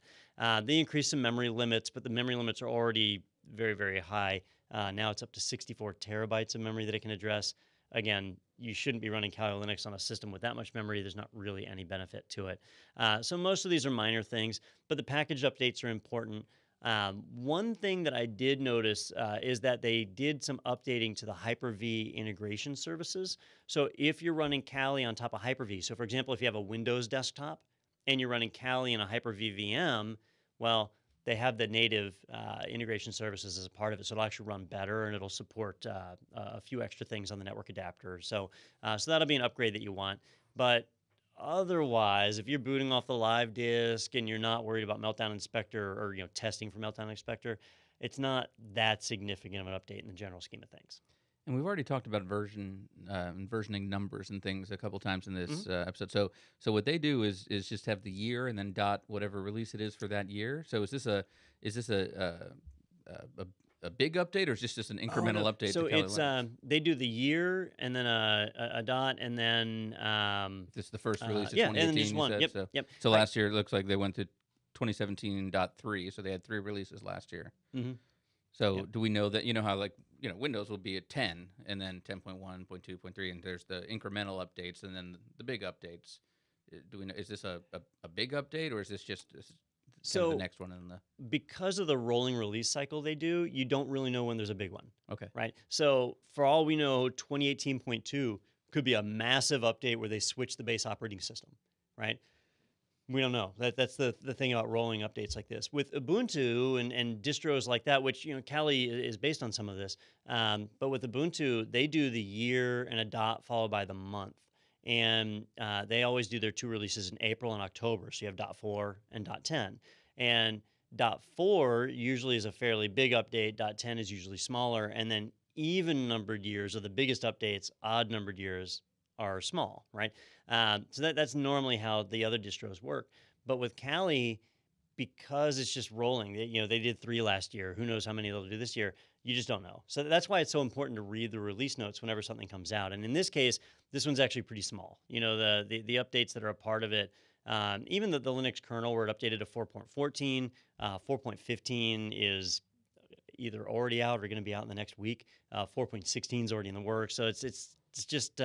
They increased some memory limits, but the memory limits are already very, very high. Now it's up to 64 terabytes of memory that it can address. Again, you shouldn't be running Kali Linux on a system with that much memory. There's not really any benefit to it. So most of these are minor things, but the package updates are important. One thing that I did notice is that they did some updating to the Hyper-V integration services. So if you're running Kali on top of Hyper-V, so for example, if you have a Windows desktop and you're running Kali in a Hyper-V VM, well, they have the native integration services as a part of it, so it'll actually run better and it'll support a few extra things on the network adapter. So that'll be an upgrade that you want. But otherwise, if you're booting off the live disk and you're not worried about Meltdown Inspector or testing for Meltdown Inspector, it's not that significant of an update in the general scheme of things. And we've already talked about versioning numbers and things a couple times in this episode. So what they do is just have the year and then dot whatever release it is for that year. So is this a big update, or is this just an incremental update? So to Kali it's Linux? they do the year and then a dot and then This is the first release of yeah, 2018. and then just you one. said, Yep, so. yep. So last year it looks like they went to 2017.3, so they had 3 releases last year. Mhm. So do we know that, how Windows will be at 10 and then 10.1, 0.2, 0.3, and there's the incremental updates and then the big updates. Do we know, is this a big update, or is this just kind of the next one in the... Because of the rolling release cycle they do, you don't really know when there's a big one. Okay. Right? So for all we know, 2018.2 could be a massive update where they switch the base operating system, right? We don't know. That's the thing about rolling updates like this. With Ubuntu and distros like that, which, Kali is based on some of this, but with Ubuntu, they do the year and a dot followed by the month. And they always do their 2 releases in April and October. So you have .4 and .10. And .4 usually is a fairly big update. .10 is usually smaller. And then even numbered years are the biggest updates. Odd numbered years are small, right? So that's normally how the other distros work. But with Kali, because it's just rolling, they did 3 last year. Who knows how many they'll do this year? You just don't know. So that's why it's so important to read the release notes whenever something comes out. And in this case, this one's actually pretty small. The updates that are a part of it, even the Linux kernel where it updated to 4.14, 4.15 is either already out or going to be out in the next week. 4.16 is already in the works. So it's just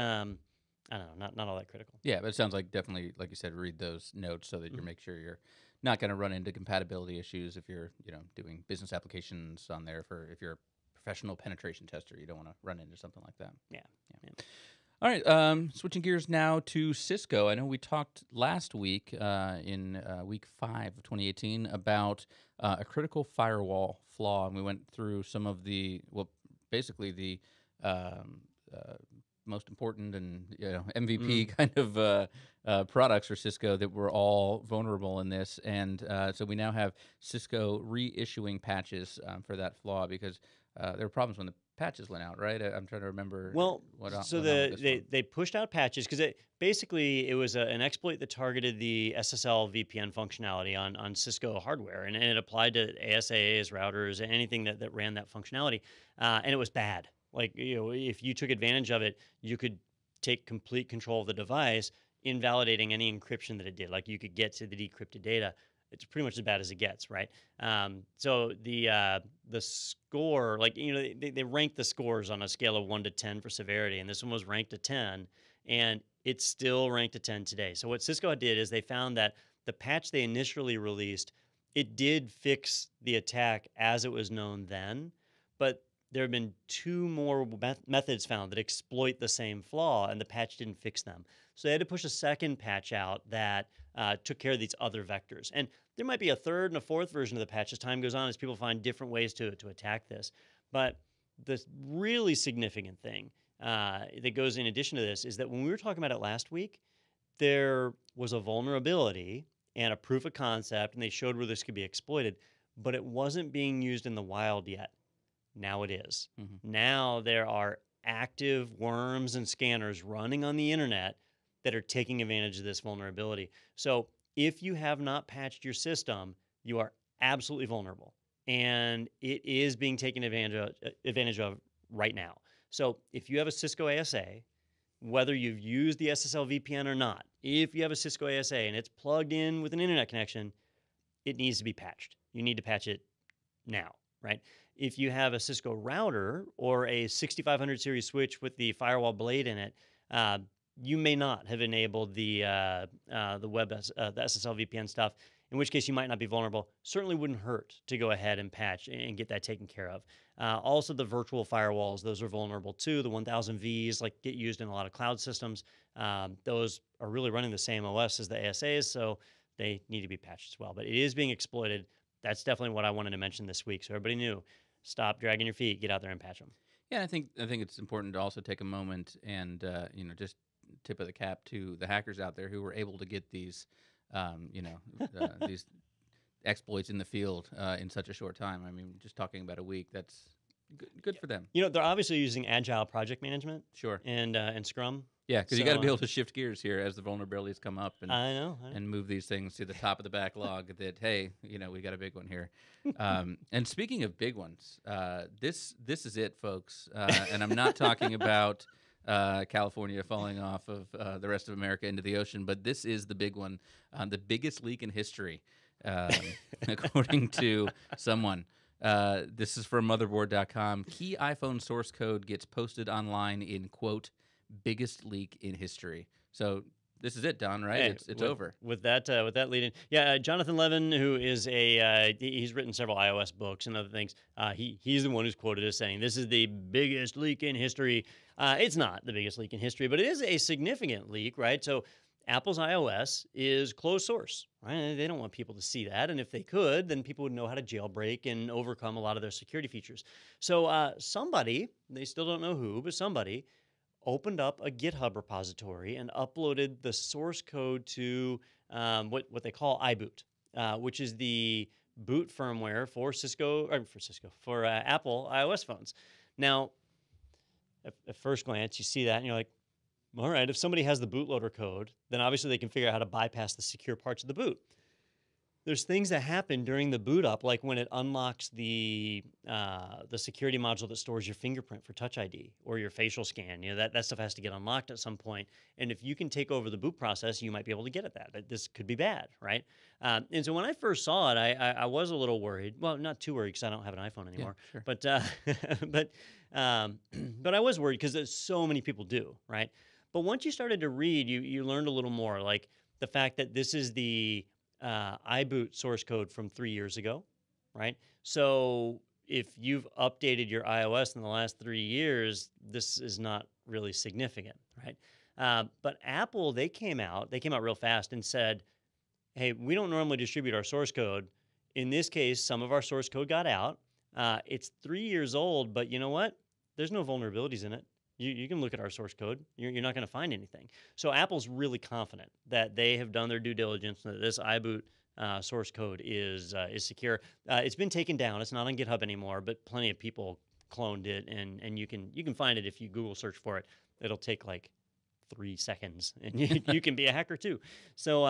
I don't know, not all that critical. Yeah, but it sounds like definitely, like you said, read those notes so that you make sure you're not going to run into compatibility issues if you're doing business applications on there, if you're professional penetration tester. You don't want to run into something like that. Yeah. Yeah. All right, switching gears now to Cisco. I know we talked last week in week 5 of 2018 about a critical firewall flaw, and we went through some of the, well, basically the um, uh, most important and MVP kind of products for Cisco that were all vulnerable in this, and so we now have Cisco reissuing patches for that flaw because there were problems when the patches went out, right? I'm trying to remember Well, what so went on with this one. they pushed out patches because it was an exploit that targeted the SSL VPN functionality on Cisco hardware, and it applied to ASAs, routers, anything that ran that functionality, and it was bad. Like, if you took advantage of it, you could take complete control of the device, invalidating any encryption that it did. Like, you could get to the decrypted data. It's pretty much as bad as it gets, right? So the score, like, they rank the scores on a scale of 1 to 10 for severity, and this one was ranked a 10, and it's still ranked a 10 today. So what Cisco did is they found that the patch they initially released, it did fix the attack as it was known then, but there have been 2 more methods found that exploit the same flaw, and the patch didn't fix them. So they had to push a second patch out that took care of these other vectors. And there might be a third and a fourth version of the patch as time goes on, as people find different ways to attack this. But the really significant thing that goes in addition to this is that when we were talking about it last week, there was a vulnerability and a proof of concept, and they showed where this could be exploited, but it wasn't being used in the wild yet. Now it is. Now there are active worms and scanners running on the internet that are taking advantage of this vulnerability. So if you have not patched your system, you are absolutely vulnerable. And it is being taken advantage of right now. So if you have a Cisco ASA, whether you've used the SSL VPN or not, if you have a Cisco ASA and it's plugged in with an internet connection, it needs to be patched. You need to patch it now, right? If you have a Cisco router or a 6500 series switch with the firewall blade in it, you may not have enabled the the SSL VPN stuff, in which case you might not be vulnerable. Certainly wouldn't hurt to go ahead and patch and get that taken care of. Also, the virtual firewalls, those are vulnerable too. The 1000 Vs get used in a lot of cloud systems. Those are really running the same OS as the ASAs, so they need to be patched as well. But it is being exploited. That's definitely what I wanted to mention this week, so everybody knew. Stop dragging your feet. Get out there and patch them. Yeah, I think it's important to also take a moment and just tip of the cap to the hackers out there who were able to get these these exploits in the field in such a short time. I mean, just talking about a week, that's good for them. They're obviously using agile project management. Sure. And Scrum. Yeah, because you got to be able to shift gears here as the vulnerabilities come up, and I know. and move these things to the top of the backlog. That, hey, we got a big one here. And speaking of big ones, this is it, folks. And I'm not talking about California falling off of the rest of America into the ocean, but this is the big one, the biggest leak in history, according to someone. This is from motherboard.com. Key iPhone source code gets posted online in, quote, biggest leak in history. So this is it, Don, right? Hey, it's over. With that lead in. Yeah, Jonathan Levin, who is he's written several iOS books and other things. He's the one who's quoted as saying, this is the biggest leak in history. It's not the biggest leak in history, but it is a significant leak, right? So Apple's iOS is closed source, right? They don't want people to see that. And if they could, then people would know how to jailbreak and overcome a lot of their security features. So somebody, they still don't know who, but somebody opened up a GitHub repository and uploaded the source code to what they call iBoot, which is the boot firmware for Apple iOS phones. Now, at first glance, you see that and you're like, all right, if somebody has the bootloader code, then obviously they can figure out how to bypass the secure parts of the boot. There's things that happen during the boot up, like when it unlocks the security module that stores your fingerprint for Touch ID or your facial scan. That stuff has to get unlocked at some point. And if you can take over the boot process, you might be able to get at that. But this could be bad, right? And so when I first saw it, I was a little worried. Well, not too worried because I don't have an iPhone anymore. Yeah, sure. But I was worried because so many people do, right? But once you started to read, you learned a little more, like the fact that this is the iBoot source code from 3 years ago, right? So if you've updated your iOS in the last 3 years, this is not really significant, right? But Apple, they came out real fast and said, hey, we don't normally distribute our source code. In this case, some of our source code got out. It's 3 years old, but you know what? There's no vulnerabilities in it. You can look at our source code. You're not going to find anything. So Apple's really confident that they have done their due diligence and that this iBoot source code is secure. It's been taken down. It's not on GitHub anymore, but plenty of people cloned it, and you can find it if you Google search for it. It'll take like 3 seconds, and you can be a hacker too. So,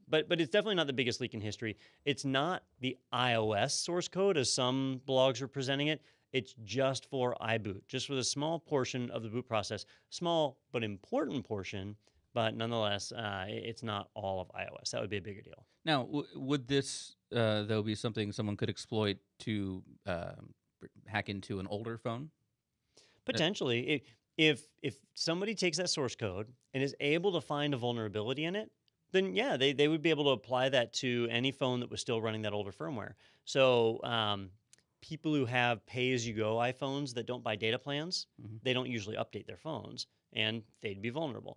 but it's definitely not the biggest leak in history. It's not the iOS source code as some blogs are presenting it. It's just for iBoot, just for the small portion of the boot process, small but important portion. But nonetheless, it's not all of iOS. That would be a bigger deal. Now, would this though be something someone could exploit to hack into an older phone? Potentially, if somebody takes that source code and is able to find a vulnerability in it, then yeah, they would be able to apply that to any phone that was still running that older firmware. So people who have pay-as-you-go iPhones that don't buy data plans, they don't usually update their phones, and they'd be vulnerable.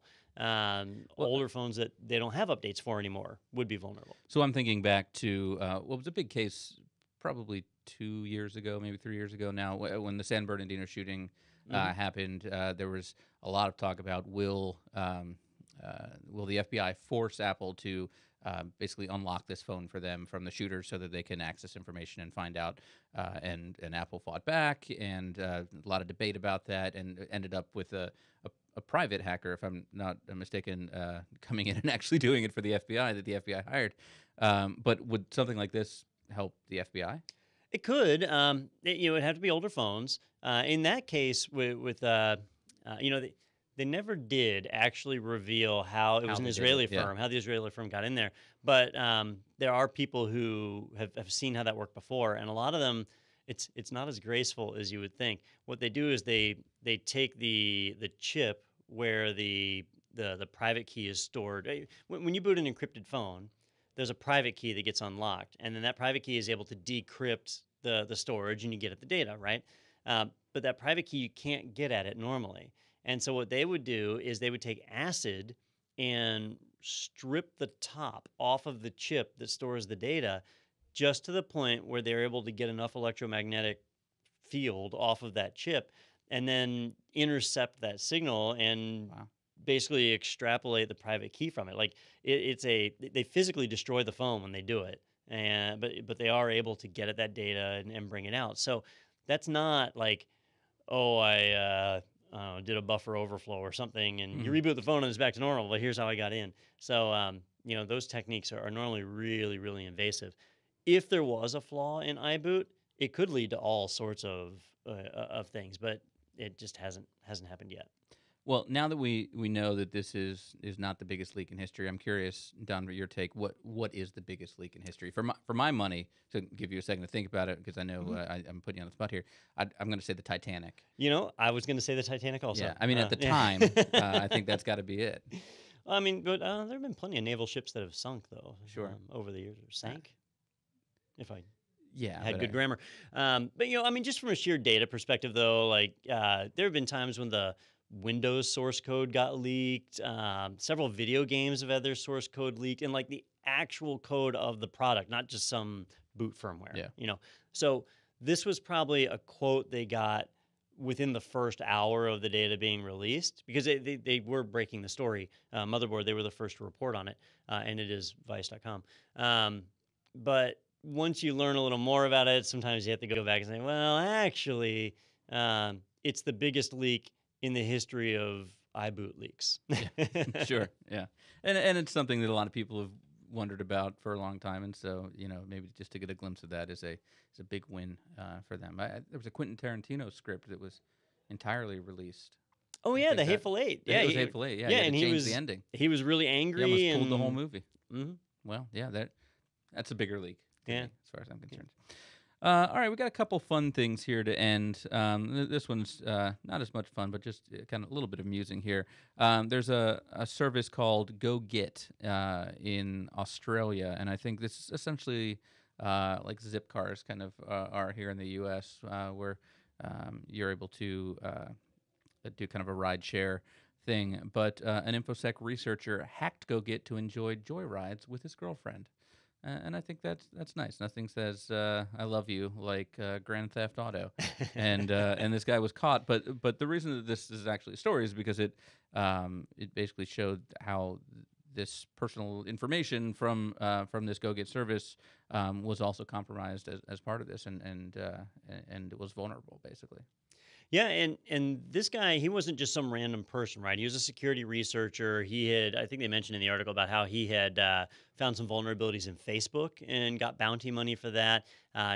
Older phones that they don't have updates for anymore would be vulnerable. So I'm thinking back to what was a big case probably 2 years ago, maybe 3 years ago now, when the San Bernardino shooting happened. There was a lot of talk about will the FBI force Apple to basically unlock this phone for them from the shooter so that they can access information and find out. And Apple fought back, and a lot of debate about that, and ended up with a private hacker, if I'm not mistaken, coming in and actually doing it for the FBI that the FBI hired. But would something like this help the FBI? It could. It'd have to be older phones. In that case, they never did actually reveal how it was an Israeli firm, how the Israeli firm got in there. But there are people who have seen how that worked before, and a lot of them, it's not as graceful as you would think. What they do is they take the chip where the private key is stored. When you boot an encrypted phone, there's a private key that gets unlocked, and then that private key is able to decrypt the storage, and you get at the data, right? But that private key, you can't get at it normally. And so what they would do is they would take acid and strip the top off of the chip that stores the data just to the point where they're able to get enough electromagnetic field off of that chip and then intercept that signal and basically extrapolate the private key from it. Like they physically destroy the phone when they do it, but they are able to get at that data and bring it out. So that's not like, oh, I did a buffer overflow or something, and you reboot the phone and it's back to normal, but here's how I got in. So those techniques are normally really, really invasive. If there was a flaw in iBoot, it could lead to all sorts of things, but it just hasn't happened yet. Well, now that we know that this is not the biggest leak in history, I'm curious, Don, for your take. What is the biggest leak in history? For my money, to give you a second to think about it, because I know I'm putting you on the spot here. I'm going to say the Titanic. I was going to say the Titanic also. Yeah, I mean, at the time, I think that's got to be it. I mean, but there have been plenty of naval ships that have sunk, though. Sure. Over the years, or sank. If I had good grammar. But just from a sheer data perspective, though, like there have been times when the Windows source code got leaked. Several video games have had their source code leaked, and like the actual code of the product, not just some boot firmware. Yeah. So this was probably a quote they got within the first hour of the data being released, because they were breaking the story. Motherboard, they were the first to report on it, and it is Vice.com. But once you learn a little more about it, sometimes you have to go back and say, well, actually, it's the biggest leak in the history of iBoot leaks. Sure, yeah. And it's something that a lot of people have wondered about for a long time, and so, maybe just to get a glimpse of that is a big win for them. There was a Quentin Tarantino script that was entirely released. Oh, yeah, The Hateful Eight. Yeah, it was Hateful Eight, yeah. And he changed the ending. He was really angry. He almost pulled the whole movie. Mm-hmm. Well, yeah, that's a bigger leak. Yeah. Me, as far as I'm concerned. All right, we got a couple fun things here to end. This one's not as much fun, but just kind of a little bit amusing here. There's a service called Go Get in Australia, and I think this is essentially like zip cars kind of are here in the U.S., where you're able to do kind of a ride share thing. But an InfoSec researcher hacked GoGet to enjoy joyrides with his girlfriend. And I think that's nice. Nothing says "I love you" like Grand Theft Auto, and this guy was caught. But the reason that this is actually a story is because it basically showed how this personal information from this GoGet service was also compromised as part of this, and it was vulnerable basically. Yeah, and this guy, he wasn't just some random person, right? He was a security researcher. He had, I think they mentioned in the article about how he had found some vulnerabilities in Facebook and got bounty money for that.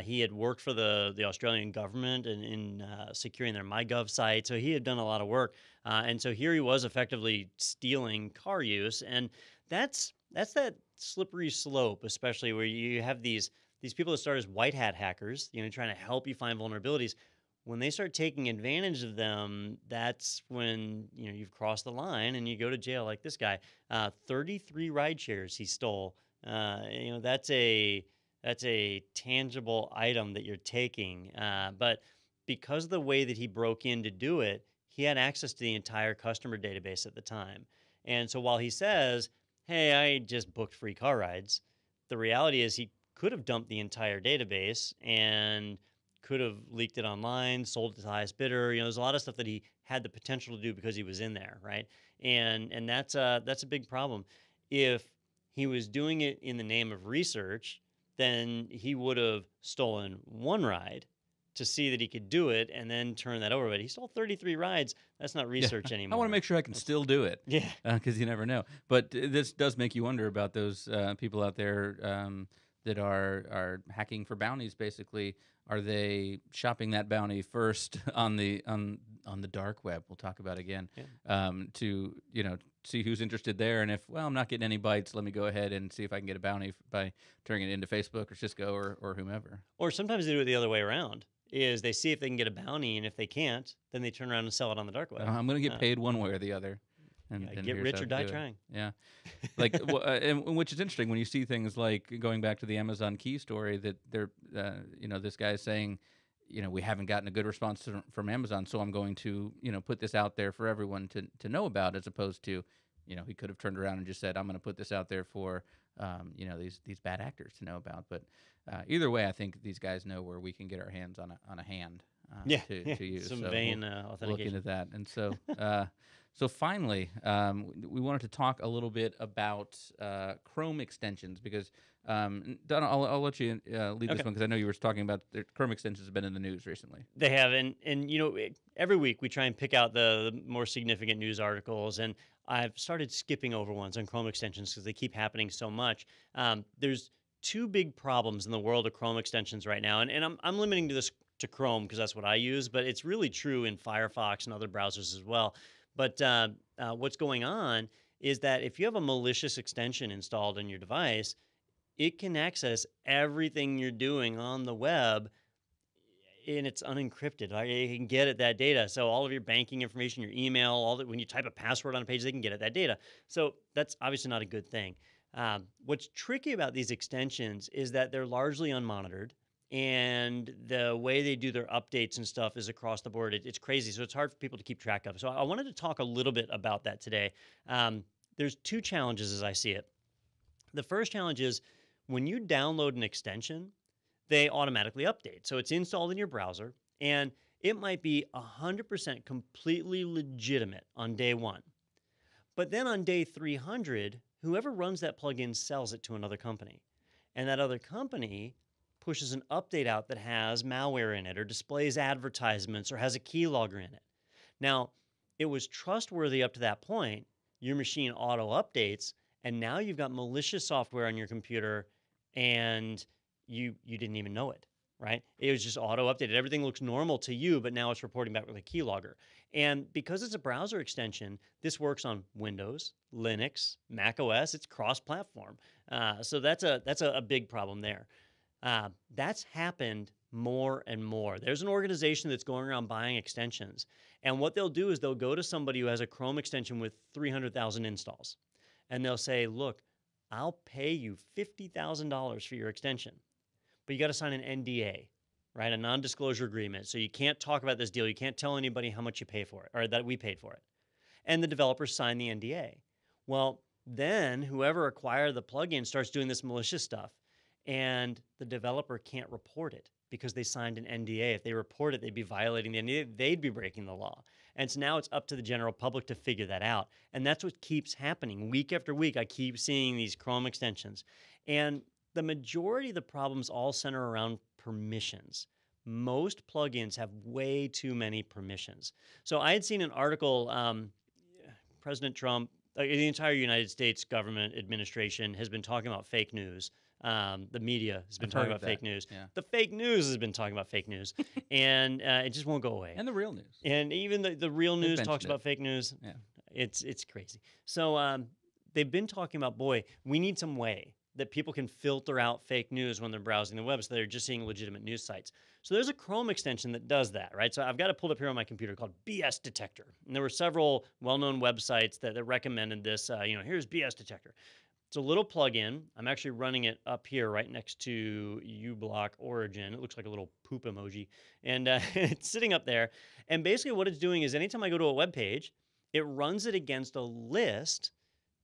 He had worked for the Australian government in securing their MyGov site, so he had done a lot of work. And so here he was effectively stealing car use, and that's that slippery slope, especially where you have these people that start as white hat hackers, trying to help you find vulnerabilities. When they start taking advantage of them, that's when you've crossed the line and you go to jail, like this guy. 33 ride shares he stole. That's a tangible item that you're taking. But because of the way that he broke in to do it, he had access to the entire customer database at the time. And so while he says, "Hey, I just booked free car rides," the reality is he could have dumped the entire database and could have leaked it online, sold it to the highest bidder. There's a lot of stuff that he had the potential to do because he was in there, right? And that's a big problem. If he was doing it in the name of research, then he would have stolen one ride to see that he could do it and then turn that over. But he stole 33 rides. That's not Yeah, research I want to anymore. make sure I can still do it. Yeah. Because you never know. But this does make you wonder about those people out there that are hacking for bounties. Basically, are they shopping that bounty first on the dark web? We'll talk about again Yeah. to see who's interested there, and if I'm not getting any bites, let me go ahead and see if I can get a bounty by turning it into Facebook or Cisco or whomever. Or sometimes they do it the other way around. Is they see if they can get a bounty, and if they can't, then they turn around and sell it on the dark web. I'm going to get paid one way or the other. And, Yeah, and get here's rich how or to die do it. trying. Yeah. Like, and which is interesting when you see things like going back to the Amazon key story that they're, this guy is saying, we haven't gotten a good response from Amazon, so I'm going to, put this out there for everyone to know about, as opposed to, he could have turned around and just said, I'm going to put this out there for, these bad actors to know about. But either way, I think these guys know where we can get our hands on a hand Yeah, to use. some So vain we'll look authentication. into that. And so, so finally, we wanted to talk a little bit about Chrome extensions because, Donna, I'll let you lead this Okay. one because I know you were talking about the Chrome extensions have been in the news recently. They have, and every week we try and pick out the more significant news articles, and I've started skipping over ones on Chrome extensions because they keep happening so much. There's two big problems in the world of Chrome extensions right now, and I'm limiting this to Chrome because that's what I use, but it's really true in Firefox and other browsers as well. But what's going on is that if you have a malicious extension installed on your device, it can access everything you're doing on the web and it's unencrypted. Right? You can get at that data. So all of your banking information, your email, all that when you type a password on a page, they can get at that data. So that's obviously not a good thing. What's tricky about these extensions is that they're largely unmonitored. And the way they do their updates and stuff is across the board. It's crazy. So it's hard for people to keep track of. So I wanted to talk a little bit about that today. There's two challenges as I see it. The first challenge is when you download an extension, they automatically update. So it's installed in your browser, and it might be 100% completely legitimate on day one. But then on day 300, whoever runs that plugin sells it to another company. And that other company pushes an update out that has malware in it or displays advertisements or has a keylogger in it. Now, it was trustworthy up to that point. Your machine auto updates, and now you've got malicious software on your computer and you didn't even know it, right? It was just auto updated. Everything looks normal to you, but now it's reporting back with a keylogger. And because it's a browser extension, this works on Windows, Linux, Mac OS. It's cross-platform. So that's a big problem there. That's happened more and more. There's an organization that's going around buying extensions. And what they'll do is they'll go to somebody who has a Chrome extension with 300,000 installs. And they'll say, look, I'll pay you $50,000 for your extension. but you got to sign an NDA, right? A non-disclosure agreement. So you can't talk about this deal. You can't tell anybody how much you pay for it or that we paid for it. And the developers sign the NDA. Well, then whoever acquired the plugin starts doing this malicious stuff, and the developer can't report it because they signed an NDA. If they report it, they'd be violating the NDA. They'd be breaking the law. And so now it's up to the general public to figure that out. And that's what keeps happening. Week after week, I keep seeing these Chrome extensions. And the majority of the problems all center around permissions. Most plugins have way too many permissions. So I had seen an article, President Trump, the entire United States government administration has been talking about fake news. The media has been talking about fake news. Yeah. The fake news has been talking about fake news. And it just won't go away. And the real news. And even the real news talks about fake news. Yeah. It's crazy. So they've been talking about, boy, we need some way that people can filter out fake news when they're browsing the web so they're just seeing legitimate news sites. So there's a Chrome extension that does that, right? So I've got it pulled up here on my computer called BS Detector. And there were several well-known websites that recommended this. Here's BS Detector. It's a little plugin. I'm actually running it up here right next to uBlock Origin. It looks like a little poop emoji. And it's sitting up there. And basically what it's doing is anytime I go to a web page, it runs it against a list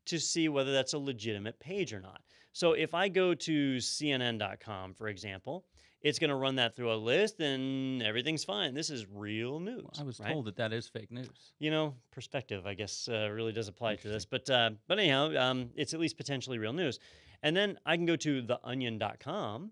to see whether that's a legitimate page or not. So if I go to CNN.com, for example, it's going to run that through a list and everything's fine. This is real news. Well, I was right? told that is fake news. Perspective, I guess, really does apply to this. But anyhow, it's at least potentially real news. And then I can go to theonion.com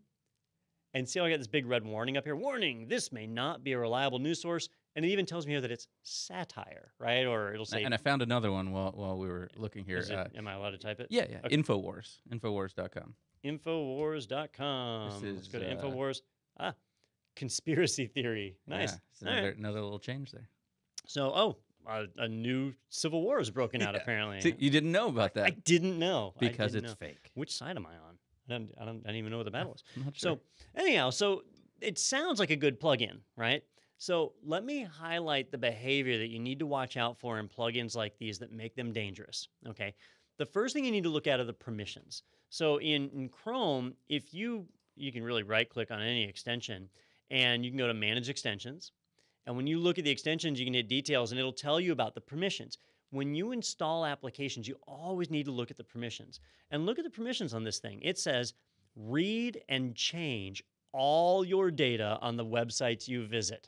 and see how I got this big red warning up here. Warning, this may not be a reliable news source. And it even tells me here that it's satire, right? Or it'll say... And I found another one while we were looking here. Am I allowed to type it? Yeah. Okay. Infowars. Infowars.com. Infowars.com. Let's go to Infowars. Conspiracy theory. Nice. Yeah, another little change there. So, a new civil war has broken out, apparently. See, you didn't know about that. I didn't know. Because it's fake. Which side am I on? I don't even know what the battle is. I'm not sure. So, anyhow, it sounds like a good plugin, right? So let me highlight the behavior that you need to watch out for in plugins like these that make them dangerous, okay? The first thing you need to look at are the permissions. So in Chrome, if you can really right-click on any extension, and you can go to Manage Extensions, and when you look at the extensions, you can hit Details, and it'll tell you about the permissions. When you install applications, you always need to look at the permissions. And look at the permissions on this thing. It says, read and change all your data on the websites you visit.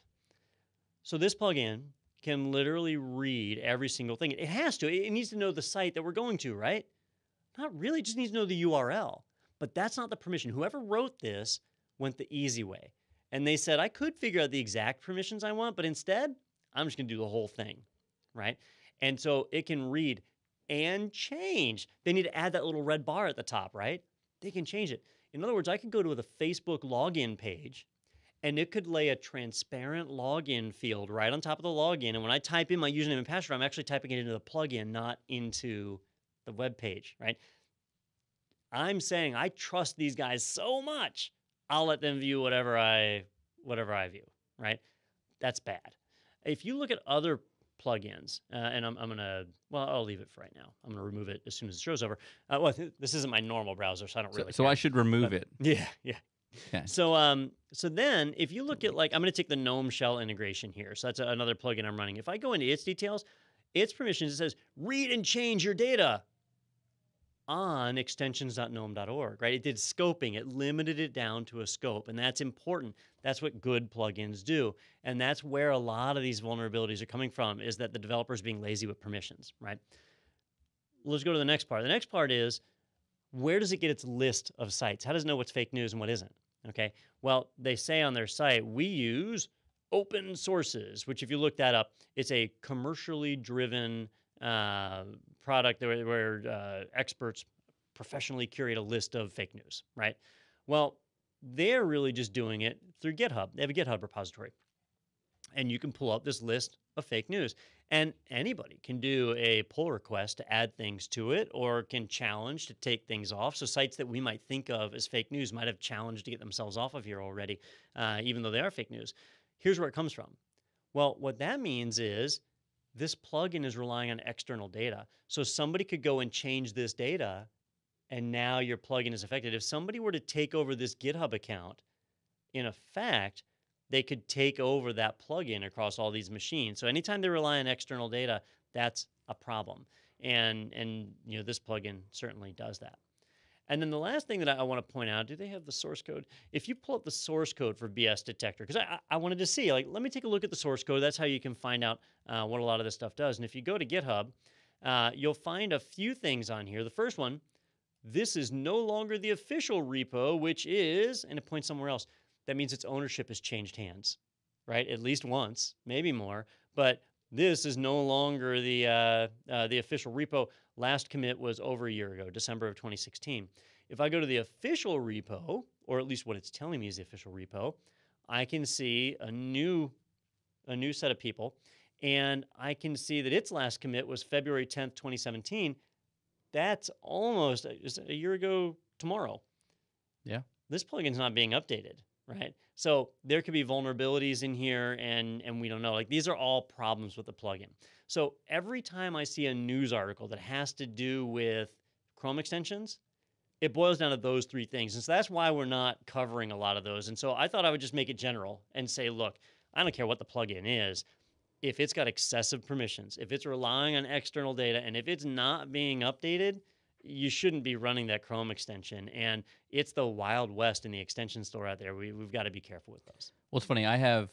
So this plugin can literally read every single thing. It has to. It needs to know the site that we're going to, right? Not really. It just needs to know the URL. But that's not the permission. Whoever wrote this went the easy way. And they said, I could figure out the exact permissions I want, but instead, I'm just going to do the whole thing, right? And so it can read and change. They need to add that little red bar at the top, right? They can change it. In other words, I could go to the Facebook login page, and it could lay a transparent login field right on top of the login. And when I type in my username and password, I'm actually typing it into the plugin, not into the web page, right? I'm saying I trust these guys so much, I'll let them view whatever I view, right? That's bad. If you look at other plugins, and I'm going to, I'll leave it for right now. I'm going to remove it as soon as the show's over. This isn't my normal browser, so I don't really So care. I should remove it. Yeah. Okay. So then if you look at, like, I'm going to take the GNOME shell integration here. So that's another plugin I'm running. If I go into its details, its permissions, it says read and change your data on extensions.gnome.org, right? It did scoping. It limited it down to a scope, and that's important. That's what good plugins do, and that's where a lot of these vulnerabilities are coming from, is that the developer's being lazy with permissions, right? Let's go to the next part. The next part is, where does it get its list of sites? How does it know what's fake news and what isn't? Okay, well, they say on their site, we use open sources, which if you look that up, it's a commercially driven product where experts professionally curate a list of fake news, right? Well, they're really just doing it through GitHub. They have a GitHub repository. And you can pull up this list of fake news. And anybody can do a pull request to add things to it, or can challenge to take things off. So sites that we might think of as fake news might have challenged to get themselves off of here already, even though they are fake news. Here's where it comes from. Well, what that means is this plugin is relying on external data. So somebody could go and change this data, and now your plugin is affected. If somebody were to take over this GitHub account in effect, they could take over that plugin across all these machines. So anytime they rely on external data, that's a problem. And this plugin certainly does that. And then the last thing that I want to point out, do they have the source code? If you pull up the source code for BS Detector, because I wanted to see, like, let me take a look at the source code. That's how you can find out what a lot of this stuff does. And if you go to GitHub, you'll find a few things on here. The first one, this is no longer the official repo, which is, and it points somewhere else. That means its ownership has changed hands, right? At least once, maybe more. But this is no longer the official repo. Last commit was over a year ago, December of 2016. If I go to the official repo, or at least what it's telling me is the official repo, I can see a new set of people, and I can see that its last commit was February 10th, 2017. That's almost a year ago tomorrow. Yeah. This plugin's not being updated, right? So there could be vulnerabilities in here, and we don't know. Like, these are all problems with the plugin. So every time I see a news article that has to do with Chrome extensions, it boils down to those three things. And so that's why we're not covering a lot of those. And so I thought I would just make it general and say, look, I don't care what the plugin is. If it's got excessive permissions, if it's relying on external data, and if it's not being updated, you shouldn't be running that Chrome extension. And it's the Wild West in the extension store out there. We've got to be careful with those. Well, it's funny. I have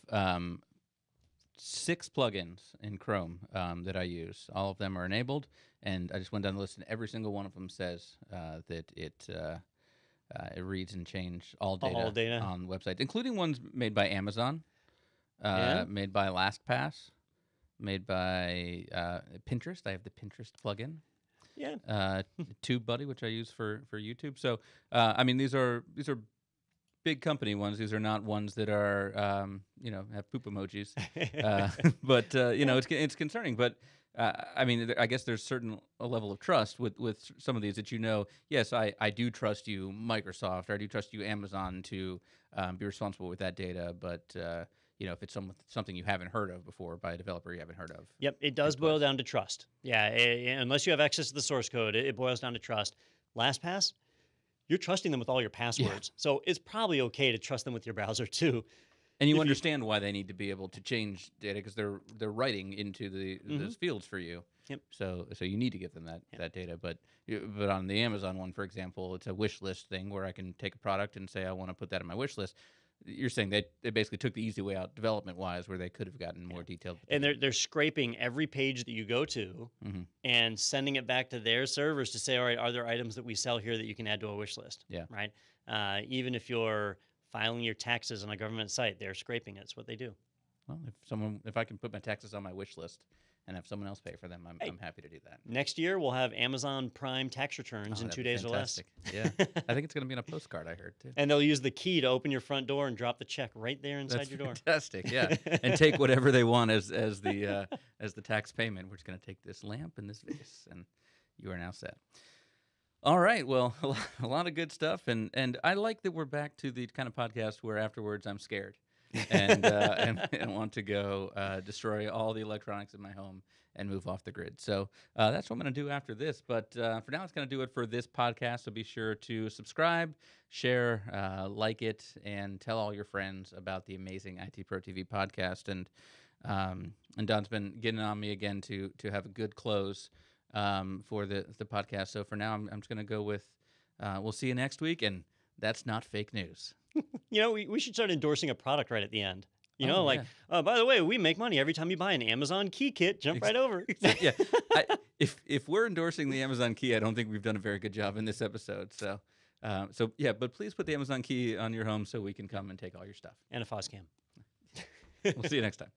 6 plugins in Chrome that I use. All of them are enabled, and I just went down the list, and every single one of them says that it reads and changes all data on websites, including ones made by Amazon, made by LastPass, made by Pinterest. I have the Pinterest plugin. Yeah. TubeBuddy, which I use for YouTube. So, I mean, these are big company ones. These are not ones that are, have poop emojis. But it's concerning. But I mean, I guess there's a level of trust with some of these that yes, I do trust you, Microsoft, or I do trust you, Amazon, to be responsible with that data. But if it's something you haven't heard of before by a developer you haven't heard of. Yep, it does boil down to trust. Yeah, unless you have access to the source code, it boils down to trust. LastPass, you're trusting them with all your passwords. Yeah. So it's probably okay to trust them with your browser too. And you understand why they need to be able to change data, because they're writing into those fields for you. Yep. So you need to give them that data. But on the Amazon one, for example, it's a wish list thing where I can take a product and say I want to put that on my wish list. You're saying they basically took the easy way out development-wise, where they could have gotten more detailed. And they're scraping every page that you go to and sending it back to their servers to say, all right, are there items that we sell here that you can add to a wish list? Yeah. Right? Even if you're filing your taxes on a government site, they're scraping it. It's what they do. Well, if I can put my taxes on my wish list and have someone else pay for them, I'm happy to do that. Next year, we'll have Amazon Prime tax returns in 2 days fantastic. or less. Yeah. I think it's going to be in a postcard, I heard, too. And they'll use the key to open your front door and drop the check right there inside your door. Fantastic, yeah. And take whatever they want as the tax payment. We're just going to take this lamp and this vase, and you are now set. All right, well, a lot of good stuff, and I like that we're back to the kind of podcast where afterwards I'm scared. and want to go destroy all the electronics in my home and move off the grid. So that's what I'm going to do after this. But for now, it's going to do it for this podcast. So be sure to subscribe, share, like it, and tell all your friends about the amazing ITProTV podcast. And Don's been getting on me again to have a good close for the podcast. So for now, I'm just going to go with we'll see you next week, and that's not fake news. We should start endorsing a product right at the end. By the way, we make money every time you buy an Amazon key kit. Jump right over. Yeah. If we're endorsing the Amazon key, I don't think we've done a very good job in this episode. So but please put the Amazon key on your home so we can come and take all your stuff. And a FOSCAM. We'll see you next time.